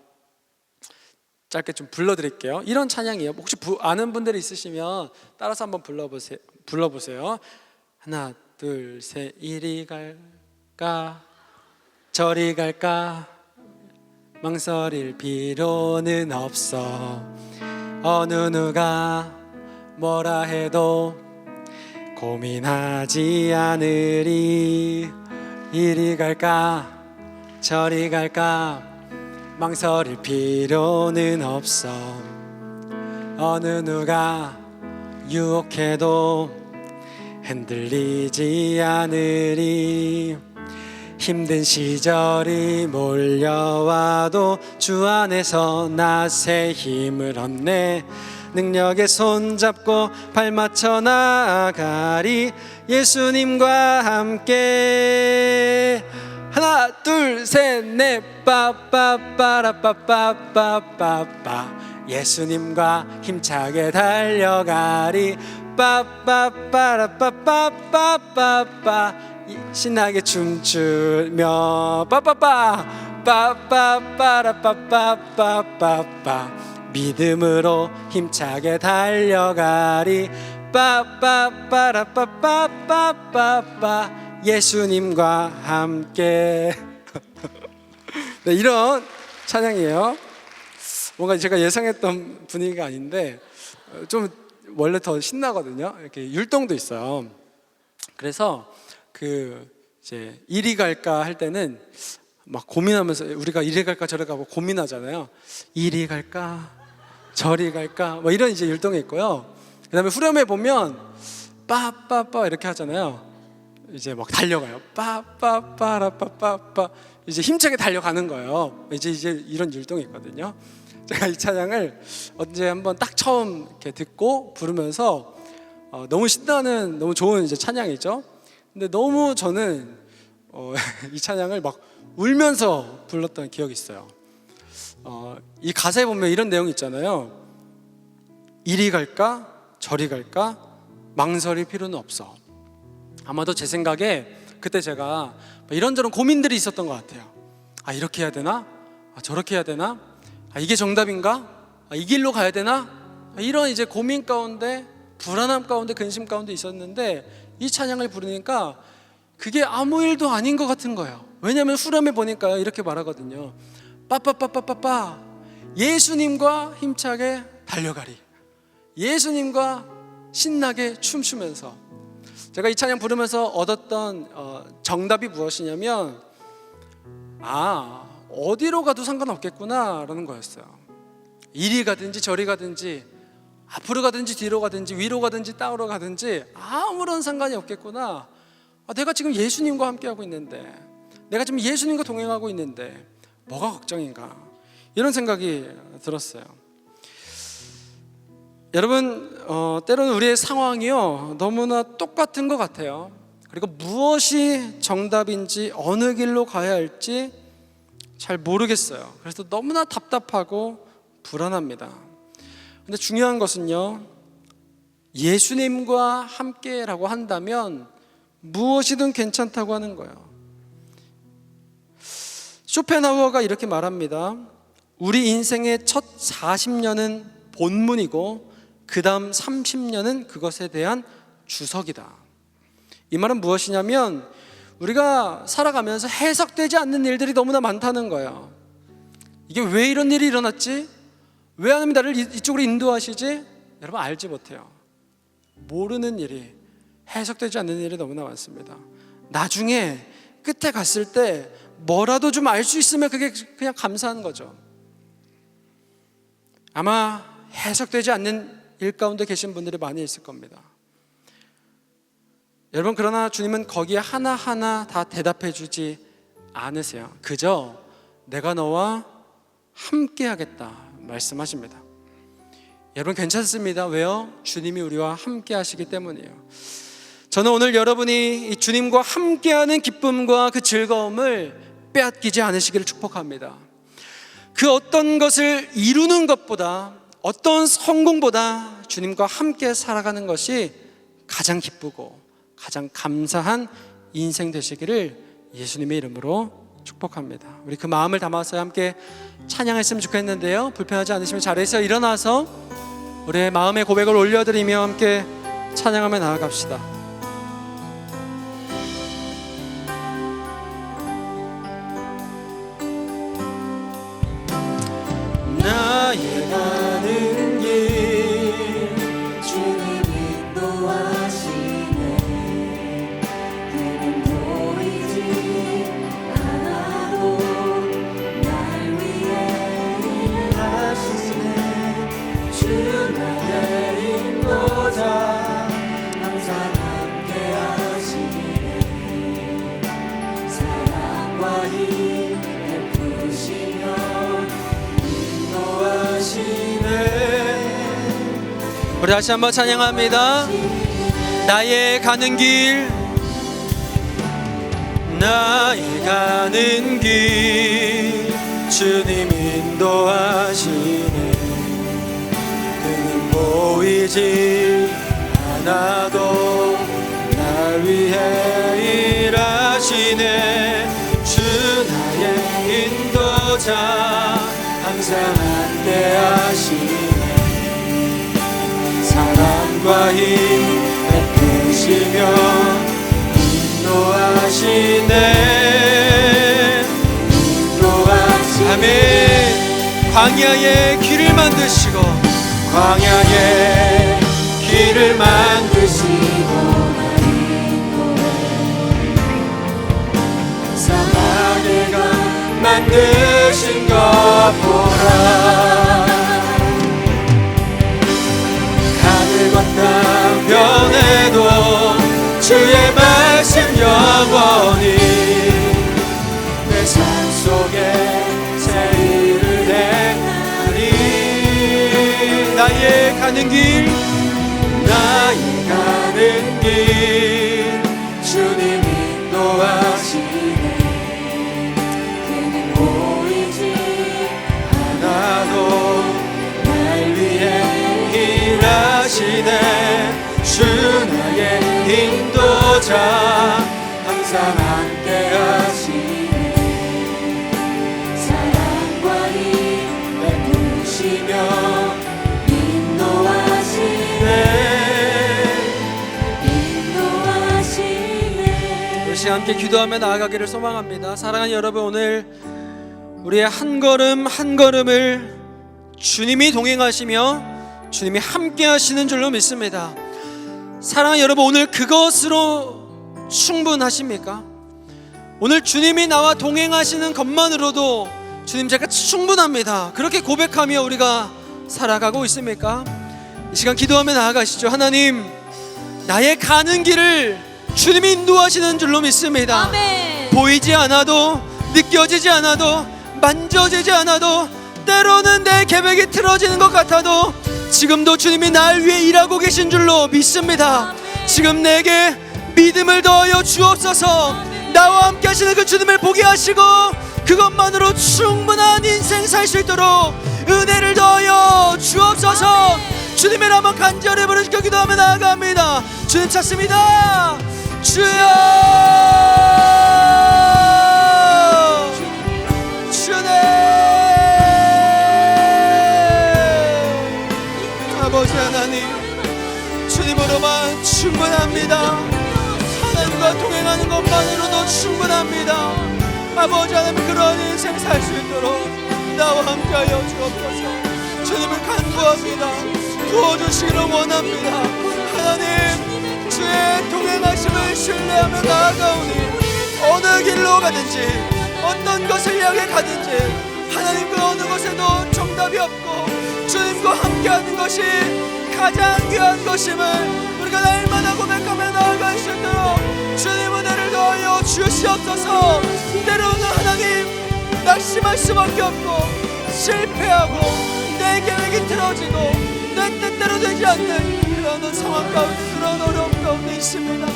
짧게 좀 불러드릴게요. 이런 찬양이에요. 혹시 아는 분들이 있으시면 따라서 한번 불러보세요. 하나 둘 셋. 이리 갈까 저리 갈까 망설일 필요는 없어. 어느 누가 뭐라 해도 고민하지 않으리. 이리 갈까 저리 갈까 망설일 필요는 없어. 어느 누가 유혹해도 흔들리지 않으리. 힘든 시절이 몰려와도 주 안에서 나 새 힘을 얻네. 능력에 손잡고 발맞춰 나아가리. 예수님과 함께. 하나 둘 셋 넷 빠빠빠라빠빠빠빠빠. 예수님과 힘차게 달려가리. 빠빠빠라빠빠빠빠. 신나게 춤추며 빠빠빠 빠빠빠라빠빠빠빠. 믿음으로 힘차게 달려가리. 빠빠빠라빠빠빠빠. 예수님과 함께. 네, 이런 찬양이에요. 뭔가 제가 예상했던 분위기가 아닌데 좀 원래 더 신나거든요. 이렇게 율동도 있어요. 그래서 이제 이리 갈까 할 때는 막 고민하면서, 우리가 이리 갈까 저리 가고 고민하잖아요. 이리 갈까 저리 갈까 뭐 이런 이제 율동이 있고요. 그다음에 후렴에 보면 빠빠빠 이렇게 하잖아요. 이제 막 달려가요. 빠빠빠라빠빠빠. 이제 힘차게 달려가는 거예요. 이제 이런 율동이 있거든요. 제가 이 찬양을 언제 한번 딱 처음 이렇게 듣고 부르면서 너무 신나는, 너무 좋은 이제 찬양이죠. 근데 너무 저는 이 찬양을 막 울면서 불렀던 기억이 있어요. 이 가사에 보면 이런 내용이 있잖아요. 이리 갈까 저리 갈까 망설일 필요는 없어. 아마도 제 생각에 그때 제가 이런저런 고민들이 있었던 것 같아요. 아, 이렇게 해야 되나? 아, 저렇게 해야 되나? 아, 이게 정답인가? 아, 이 길로 가야 되나? 아, 이런 이제 고민 가운데, 불안함 가운데, 근심 가운데 있었는데 이 찬양을 부르니까 그게 아무 일도 아닌 것 같은 거예요. 왜냐하면 후렴에 보니까 이렇게 말하거든요. 빠빠빠빠빠빠. 예수님과 힘차게 달려가리. 예수님과 신나게 춤추면서. 제가 이 찬양 부르면서 얻었던 정답이 무엇이냐면, 어디로 가도 상관없겠구나 라는 거였어요. 이리 가든지 저리 가든지, 앞으로 가든지 뒤로 가든지, 위로 가든지 땅으로 가든지 아무런 상관이 없겠구나. 내가 지금 예수님과 함께하고 있는데, 내가 지금 예수님과 동행하고 있는데 뭐가 걱정인가, 이런 생각이 들었어요. 여러분, 때로는 우리의 상황이요 너무나 똑같은 것 같아요. 그리고 무엇이 정답인지, 어느 길로 가야 할지 잘 모르겠어요. 그래서 너무나 답답하고 불안합니다. 근데 중요한 것은요, 예수님과 함께라고 한다면 무엇이든 괜찮다고 하는 거예요. 쇼펜하우어가 이렇게 말합니다. 우리 인생의 첫 40년은 본문이고 그 다음 30년은 그것에 대한 주석이다. 이 말은 무엇이냐면 우리가 살아가면서 해석되지 않는 일들이 너무나 많다는 거예요. 이게 왜 이런 일이 일어났지? 왜 하나님이 나를 이쪽으로 인도하시지? 여러분 알지 못해요. 모르는 일이, 해석되지 않는 일이 너무나 많습니다. 나중에 끝에 갔을 때 뭐라도 좀 알 수 있으면 그게 그냥 감사한 거죠. 아마 해석되지 않는 일 가운데 계신 분들이 많이 있을 겁니다. 여러분, 그러나 주님은 거기에 하나하나 다 대답해 주지 않으세요. 그저 내가 너와 함께 하겠다 말씀하십니다. 여러분 괜찮습니다. 왜요? 주님이 우리와 함께 하시기 때문이에요. 저는 오늘 여러분이 이 주님과 함께하는 기쁨과 그 즐거움을 빼앗기지 않으시기를 축복합니다. 그 어떤 것을 이루는 것보다, 어떤 성공보다 주님과 함께 살아가는 것이 가장 기쁘고 가장 감사한 인생 되시기를 예수님의 이름으로 축복합니다. 우리 그 마음을 담아서 함께 찬양했으면 좋겠는데요, 불편하지 않으시면 자리에서 일어나서 우리의 마음의 고백을 올려드리며 함께 찬양하며 나아갑시다. 나의 가는 길 주님이 인도하시네. 그는 보이지 않아도 날 위해 일하시네. 주 나의 인도자 항상 함께 하시네. 사랑과 힘 베푸시며 우리 다시 한번 찬양합니다. 나의 가는 길, 나의 가는 길 주님 인도하시네. 그는 보이지 않아도 날 위해 일하시네. 주 나의 인도자 항상 함께 하시네. 사랑과 힘 베푸시며 인도하시네. 아멘. 광야의 길을 만드시고, 광야의 길을 만드시고 사막의 강 만드신 것 보라. 하늘과 땅 변해도 주의 말씀 영원히 내 삶 속에 새 일을 행하리. 나의 가는 길, 나의 가는 길 주님 인도하시네. 주 나의 인도자 항상 함께 하시네. 사랑과 힘 베푸시며 인도하시네. 우리 시간 함께 기도하며 나아가기를 소망합니다. 사랑하는 여러분, 오늘 우리의 한 걸음 한 걸음을 주님이 동행하시며 주님이 함께 하시는 줄로 믿습니다. 사랑하는 여러분, 오늘 그것으로 충분하십니까? 오늘 주님이 나와 동행하시는 것만으로도 주님 제가 충분합니다, 그렇게 고백하며 우리가 살아가고 있습니까? 이 시간 기도하며 나아가시죠. 하나님, 나의 가는 길을 주님이 인도하시는 줄로 믿습니다. 아멘. 보이지 않아도, 느껴지지 않아도, 만져지지 않아도, 때로는 내 계획이 틀어지는 것 같아도 지금도 주님이 날 위해 일하고 계신 줄로 믿습니다. 지금 내게 믿음을 더하여 주옵소서. 나와 함께 하시는 그 주님을 보게 하시고 그것만으로 충분한 인생 살 수 있도록 은혜를 더하여 주옵소서. 주님의 이름을 간절히 부르짖고 기도하며 나아갑니다. 주님 찾습니다. 주여, 주님. 사랑하는 것만으로도 충분합니다. 아버지 하나님, 그런 인생 살 수 있도록 나와 함께하여 주옵소서. 주님을 간구합니다. 도와주시기를 원합니다. 하나님, 주의 동행하심을 신뢰하며 나아가오니 어느 길로 가든지 어떤 것을 향해 가든지 하나님, 그 어느 곳에도 정답이 없고 주님과 함께하는 것이 가장 귀한 것임을 우리가 날마다 고백하며 나아갈 수 있도록 주님 은혜를 더하여 주시옵소서. 때로는 하나님, 낙심할 수밖에 없고 실패하고 내 계획이 틀어지고 내 뜻대로 되지 않는 그런 상황 가운데, 그런 어려움 가운데 있습니다.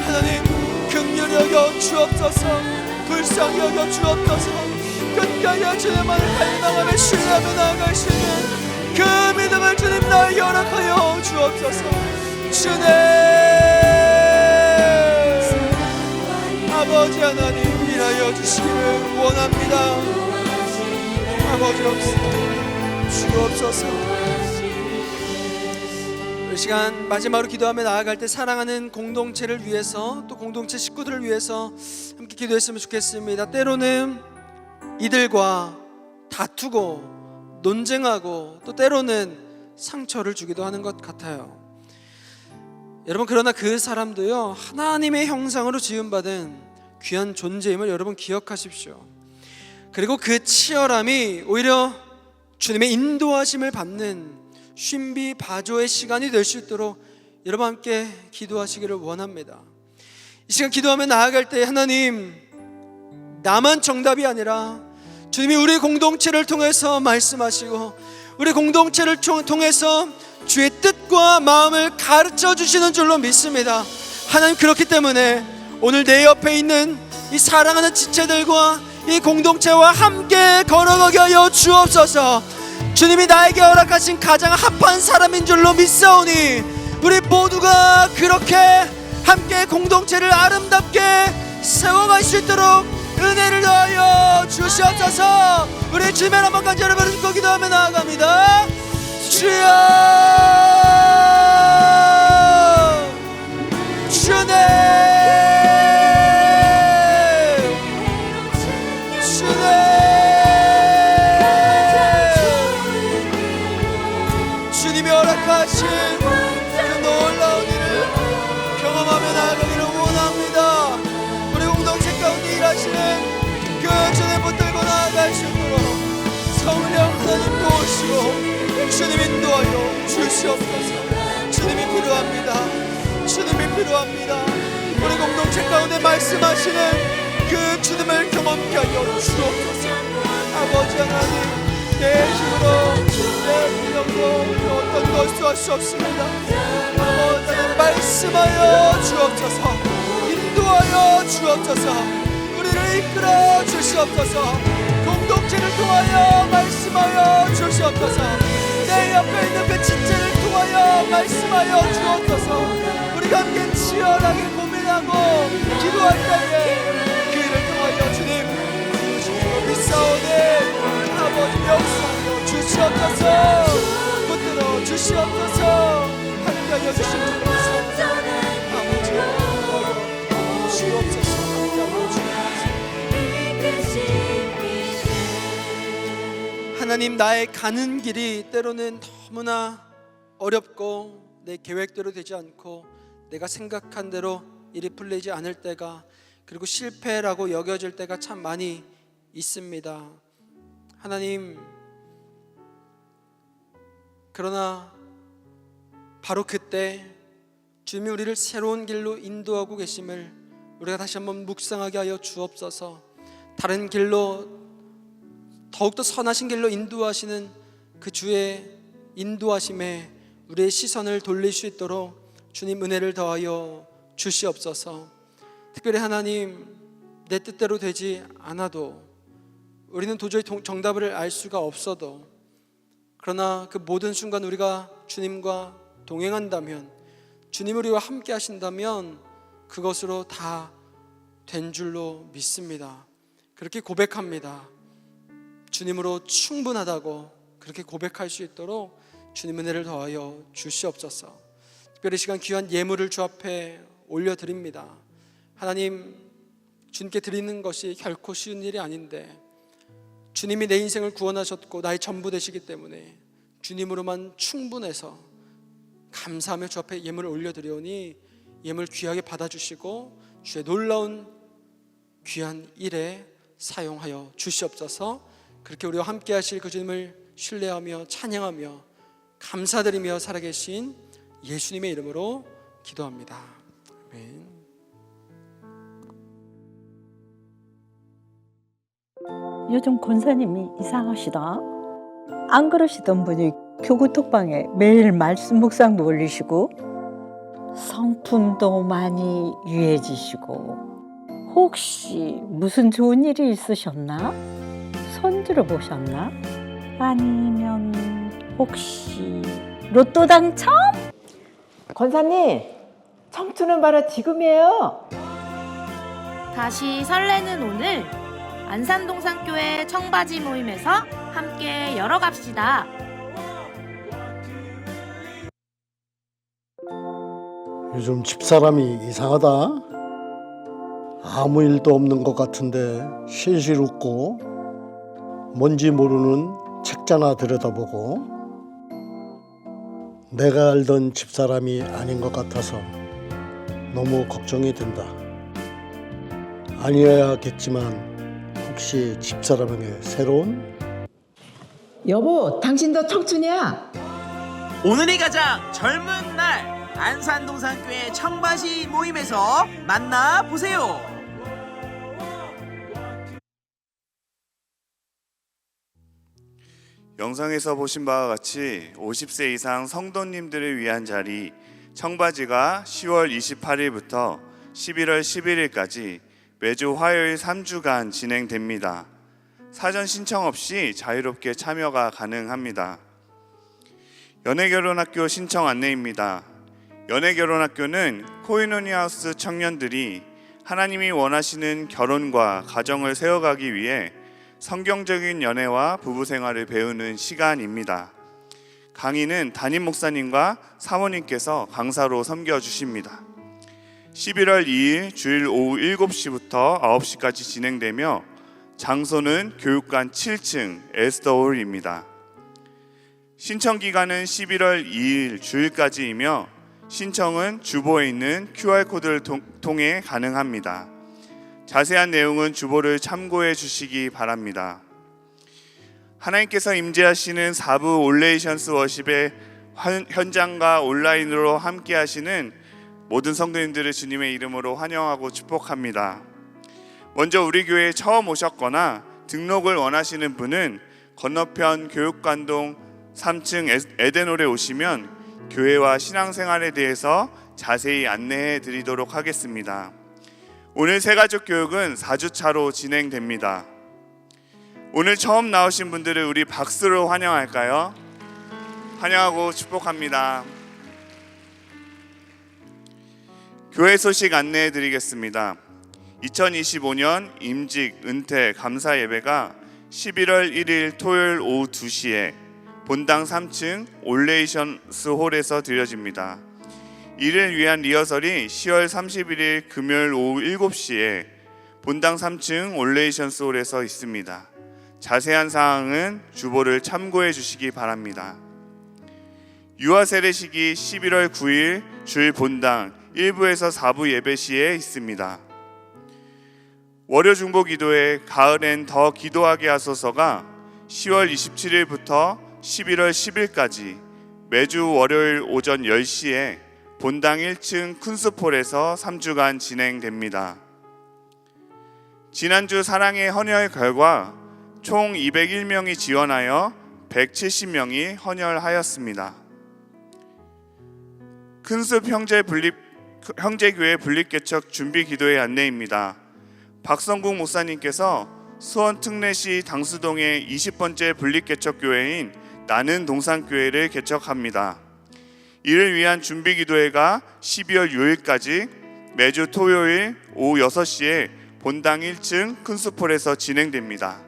하나님, 긍휼히 여겨 주옵소서. 불쌍히 여겨 주옵소서. 끝까지 주님만을 갈망하며 신뢰하며 나아갈 수 있는 그 믿음을 주님 나에게 허락하여 주옵소서. 주님, 아버지 하나님, 일하여 주시기를 원합니다. 아버지 주옵소서. 이 시간 마지막으로 기도하며 나아갈 때 사랑하는 공동체를 위해서, 또 공동체 식구들을 위해서 함께 기도했으면 좋겠습니다. 때로는 이들과 다투고 논쟁하고 또 때로는 상처를 주기도 하는 것 같아요. 여러분, 그러나 그 사람도요, 하나님의 형상으로 지음받은 귀한 존재임을 여러분 기억하십시오. 그리고 그 치열함이 오히려 주님의 인도하심을 받는 쉰비 바조의 시간이 될 수 있도록 여러분 함께 기도하시기를 원합니다. 이 시간 기도하며 나아갈 때 하나님, 나만 정답이 아니라 주님이 우리 공동체를 통해서 말씀하시고 우리 공동체를 통해서 주의 뜻과 마음을 가르쳐 주시는 줄로 믿습니다. 하나님, 그렇기 때문에 오늘 내 옆에 있는 이 사랑하는 지체들과 이 공동체와 함께 걸어가게 하여 주옵소서. 주님이 나에게 허락하신 가장 합한 사람인 줄로 믿사오니 우리 모두가 그렇게 함께 공동체를 아름답게 세워갈 수 있도록 은혜를 더하여 주시옵소서. 우리 주님의 한번 간절히 부르짖고 기도하며 나아갑니다. 주여, 주님, 주님이 허락하신 그 놀라운 일을 경험하며 나아가기를 원합니다. 우리 공동체 가운데 일하시는 그 주님 붙들고 나아갈 수 있도록 성령 하나님 도우시고 주님 인도하여 주시옵소서. 주님이 필요합니다. 주님이 필요합니다. 우리 공동체 가운데 말씀하시는 그 주님을 경험케 하여 주옵소서. 아버지 하나님, 내 힘으로 내 능력으로 그 어떤 것도 할 수 없습니다. 아버지 하나님, 말씀하여 주옵소서. 인도하여 주옵소서. 우리를 이끌어 주시옵소서. 공동체를 통하여 말씀하여 주시옵소서. 내 옆에 있는 그 지체를 통하여 말씀하여 주옵소서. 우리가 함께 치열하게 고민하고 기도할 때에 그 일을 통하여 주님 주님으로 믿사오니 아버지 역사하여 주시옵소서. 붙들어 주시옵소서. 함께하여 주시옵소서. 아버지 주옵소서. 하나님, 나의 가는 길이 때로는 너무나 어렵고 내 계획대로 되지 않고 내가 생각한 대로 일이 풀리지 않을 때가, 그리고 실패라고 여겨질 때가 참 많이 있습니다. 하나님, 그러나 바로 그때 주님이 우리를 새로운 길로 인도하고 계심을 우리가 다시 한번 묵상하게 하여 주옵소서. 다른 길로, 더욱더 선하신 길로 인도하시는 그 주의 인도하심에 우리의 시선을 돌릴 수 있도록 주님 은혜를 더하여 주시옵소서. 특별히 하나님, 내 뜻대로 되지 않아도, 우리는 도저히 정답을 알 수가 없어도, 그러나 그 모든 순간 우리가 주님과 동행한다면, 주님 우리와 함께 하신다면 그것으로 다 된 줄로 믿습니다. 그렇게 고백합니다. 주님으로 충분하다고 그렇게 고백할 수 있도록 주님 은혜를 더하여 주시옵소서. 특별히 시간 귀한 예물을 주 앞에 올려드립니다. 하나님, 주님께 드리는 것이 결코 쉬운 일이 아닌데 주님이 내 인생을 구원하셨고 나의 전부 되시기 때문에 주님으로만 충분해서 감사하며 주 앞에 예물을 올려드리오니 예물 귀하게 받아주시고 주의 놀라운 귀한 일에 사용하여 주시옵소서. 그렇게 우리와 함께 하실 그 주님을 신뢰하며 찬양하며 감사드리며 살아계신 예수님의 이름으로 기도합니다. 아멘. 요즘 권사님이 이상하시다. 안 그러시던 분이 교구 톡방에 매일 말씀 묵상도 올리시고 성품도 많이 유해지시고, 혹시 무슨 좋은 일이 있으셨나? 손주를 보셨나? 아니면 혹시 로또 당첨? 권사님, 청춘은 바로 지금이에요. 다시 설레는 오늘, 안산동산교회 청바지 모임에서 함께 열어갑시다. 요즘 집사람이 이상하다. 아무 일도 없는 것 같은데 실실 웃고 뭔지 모르는 책자나 들여다보고 내가 알던 집사람이 아닌 것 같아서 너무 걱정이 된다. 아니어야겠지만 혹시 집사람에게 새로운? 여보, 당신도 청춘이야. 오늘이 가장 젊은 날, 안산동산교회 청바지 모임에서 만나보세요. 영상에서 보신 바와 같이 50세 이상 성도님들을 위한 자리 청바지가 10월 28일부터 11월 11일까지 매주 화요일 3주간 진행됩니다. 사전 신청 없이 자유롭게 참여가 가능합니다. 연애결혼학교 신청 안내입니다. 연애결혼학교는 코이노니아우스 청년들이 하나님이 원하시는 결혼과 가정을 세워가기 위해 성경적인 연애와 부부생활을 배우는 시간입니다. 강의는 담임 목사님과 사모님께서 강사로 섬겨주십니다. 11월 2일 주일 오후 7시부터 9시까지 진행되며 장소는 교육관 7층 에스더홀입니다. 신청 기간은 11월 2일 주일까지이며 신청은 주보에 있는 QR코드를 통해 가능합니다. 자세한 내용은 주보를 참고해 주시기 바랍니다. 하나님께서 임재하시는 4부 올레이션스 워십의 현장과 온라인으로 함께 하시는 모든 성도님들을 주님의 이름으로 환영하고 축복합니다. 먼저 우리 교회에 처음 오셨거나 등록을 원하시는 분은 건너편 교육관동 3층 에덴홀에 오시면 교회와 신앙생활에 대해서 자세히 안내해 드리도록 하겠습니다. 오늘 새가족 교육은 4주차로 진행됩니다. 오늘 처음 나오신 분들을 우리 박수로 환영할까요? 환영하고 축복합니다. 교회 소식 안내해 드리겠습니다. 2025년 임직, 은퇴, 감사 예배가 11월 1일 토요일 오후 2시에 본당 3층 올레이션스 홀에서 드려집니다. 이를 위한 리허설이 10월 31일 금요일 오후 7시에 본당 3층 올레이션스 홀에서 있습니다. 자세한 사항은 주보를 참고해 주시기 바랍니다. 유아 세례식이 11월 9일 주일 본당 1부에서 4부 예배 시에 있습니다. 월요 중보 기도회 가을엔 더 기도하게 하소서가 10월 27일부터 11월 10일까지 매주 월요일 오전 10시에 본당 1층 큰숲홀에서 3주간 진행됩니다. 지난주 사랑의 헌혈 결과 총 201명이 지원하여 170명이 헌혈하였습니다. 큰숲 형제교회 분립개척 준비 기도회 안내입니다. 박성국 목사님께서 수원 특례시 당수동의 20번째 분립개척교회인 나는 동산교회를 개척합니다. 이를 위한 준비 기도회가 12월 6일까지 매주 토요일 오후 6시에 본당 1층 큰숲홀에서 진행됩니다.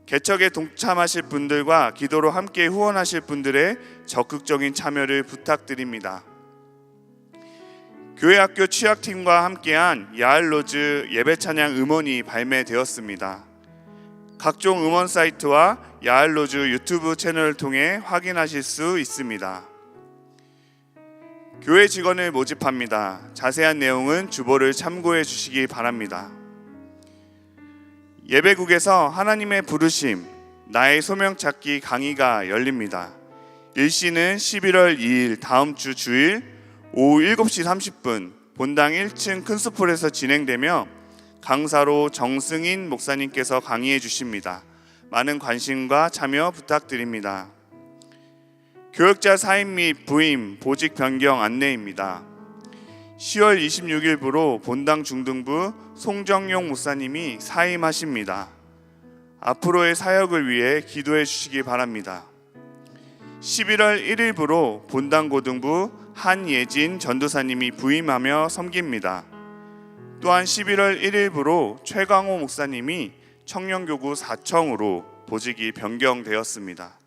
개척에 동참하실 분들과 기도로 함께 후원하실 분들의 적극적인 참여를 부탁드립니다. 교회학교 취약팀과 함께한 야알로즈 예배찬양 음원이 발매되었습니다. 각종 음원 사이트와 야알로즈 유튜브 채널을 통해 확인하실 수 있습니다. 교회 직원을 모집합니다. 자세한 내용은 주보를 참고해 주시기 바랍니다. 예배국에서 하나님의 부르심, 나의 소명 찾기 강의가 열립니다. 일시는 11월 2일 다음 주 주일 오후 7시 30분 본당 1층 큰숲홀에서 진행되며 강사로 정승인 목사님께서 강의해 주십니다. 많은 관심과 참여 부탁드립니다. 교역자 사임 및 부임, 보직 변경 안내입니다. 10월 26일부로 본당 중등부 송정용 목사님이 사임하십니다. 앞으로의 사역을 위해 기도해 주시기 바랍니다. 11월 1일부로 본당 고등부 한예진 전도사님이 부임하며 섬깁니다. 또한 11월 1일부로 최광호 목사님이 청년교구 4청으로 보직이 변경되었습니다.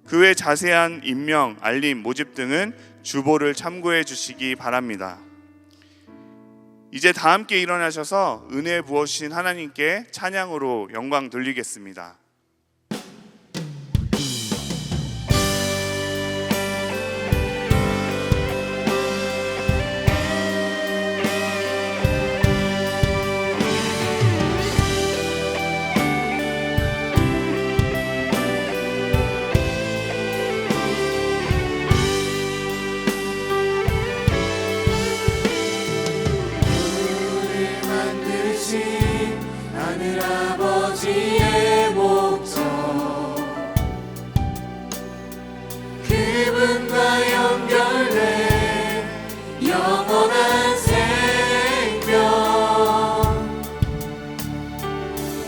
그 외 자세한 임명, 알림, 모집 등은 주보를 참고해 주시기 바랍니다. 이제 다 함께 일어나셔서 은혜 부어주신 하나님께 찬양으로 영광 돌리겠습니다. 하늘아버지의 목적 그분과 연결된 영원한 생명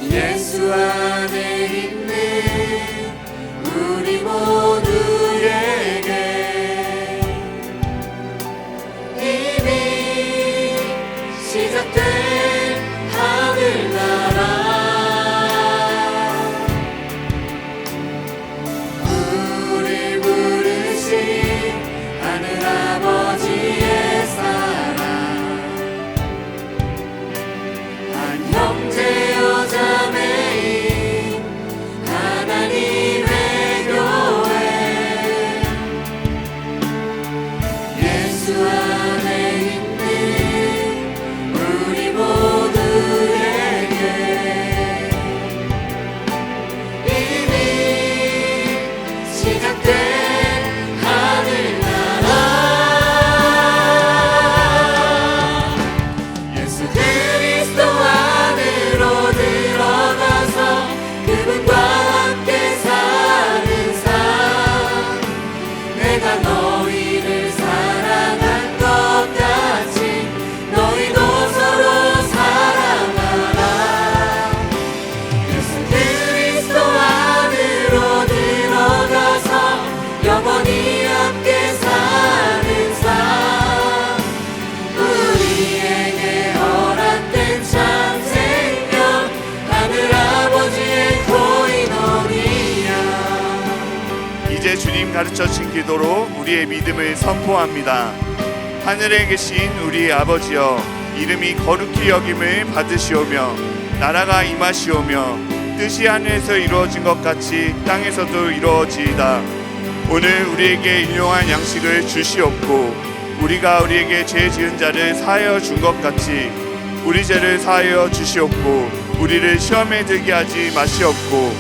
예수 안에 있는 우리 모두에게 이미 시작된 하늘나라 하늘아버지의 사랑 한 형제여 자매인 하나님의 교회 예수 안에 있는 우리 모두에게 이미 시작된 그분과 함께 사는 삶 내가 너희를 사랑한 것 같이 너희도 서로 사랑하라 예수 그리스도 안으로 들어가서 영원히 함께 사는 삶 우리에게 허락된 참 생명 하늘아버지의 이제 주님 가르쳐주신 기도로 우리의 믿음을 선포합니다. 하늘에 계신 우리 아버지여 이름이 거룩히 여김을 받으시오며 나라가 임하시오며 뜻이 하늘에서 이루어진 것 같이 땅에서도 이루어지이다. 오늘 우리에게 일용할 양식을 주시옵고 우리가 우리에게 죄 지은 자를 사하여 준 것 같이 우리 죄를 사하여 주시옵고 우리를 시험에 들게 하지 마시옵고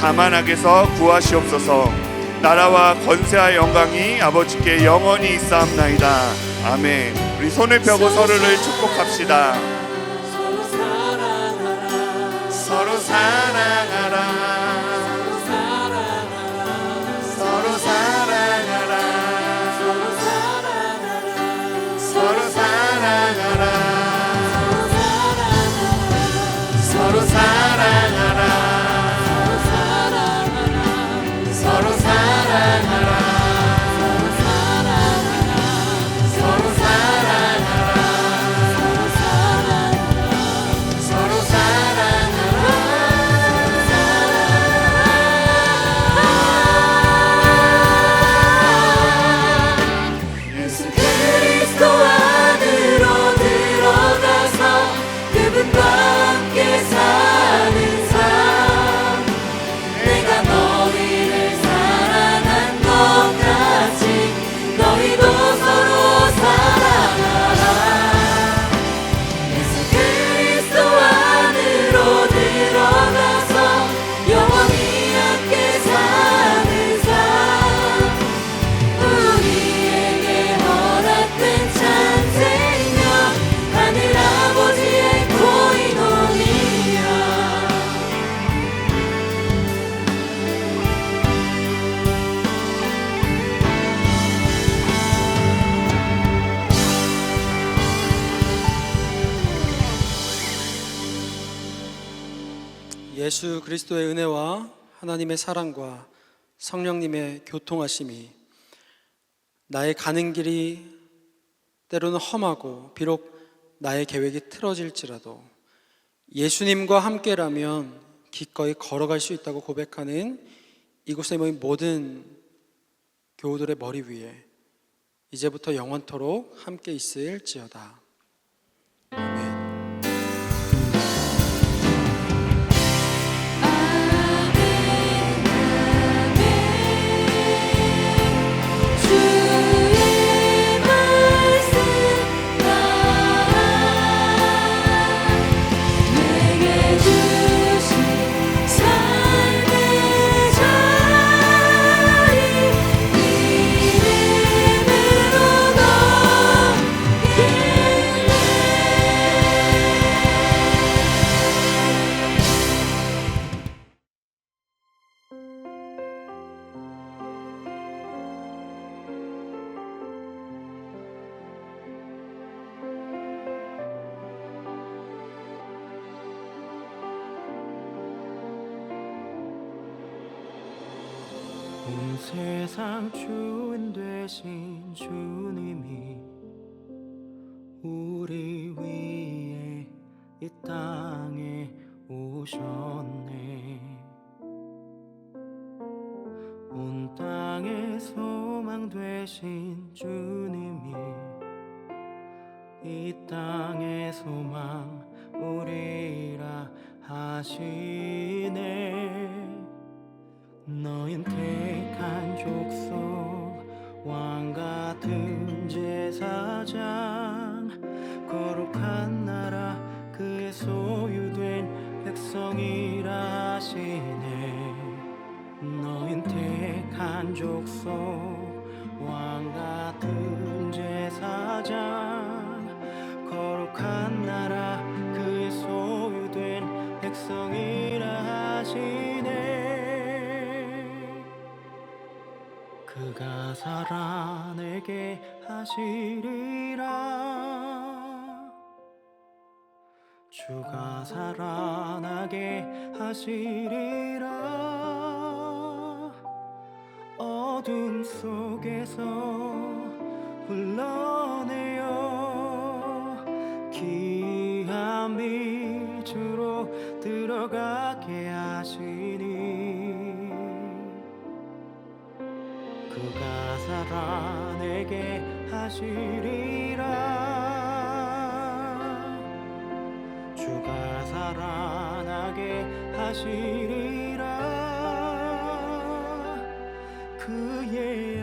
다만 악에서 구하시옵소서. 나라와 권세와 영광이 아버지께 영원히 있사옵나이다. 아멘. 우리 손을 펴고 서로를 축복합시다. 서로 사랑하라 서로 사랑하라 서로 사랑하라 서로 사랑하라 서로 사랑하라 서로 사랑하라 서로 사랑하라 서로 사랑하라 예수 그리스도 안에 예수 그리스도의 은혜와 하나님의 사랑과 성령님의 교통하심이 나의 가는 길이 때로는 험하고 비록 나의 계획이 틀어질지라도 예수님과 함께라면 기꺼이 걸어갈 수 있다고 고백하는 이곳에 모인 모든 교우들의 머리 위에 이제부터 영원토록 함께 있을지어다. 아멘. 온 세상 주인 되신 주님이 우리 위에 이 땅에 오셨네. 온 땅의 소망 되신 주님이 이 땅의 소망 우리라 하시네. 너흰 택한 족속 왕 같은 제사장 거룩한 나라 그의 소유된 백성이라 하시네. 너흰 택한 족속 왕 같은 제사장 거룩한 나라 그의 소유된 백성이라 하시네. 그가 살아내게 하시리라. 주가 살아나게 하시리라. 어둠 속에서 불러내어 귀한 빛으로 들어가게 하시니. 그가 살아내게 하시리라. 주가 살아나게 하시리라. 그의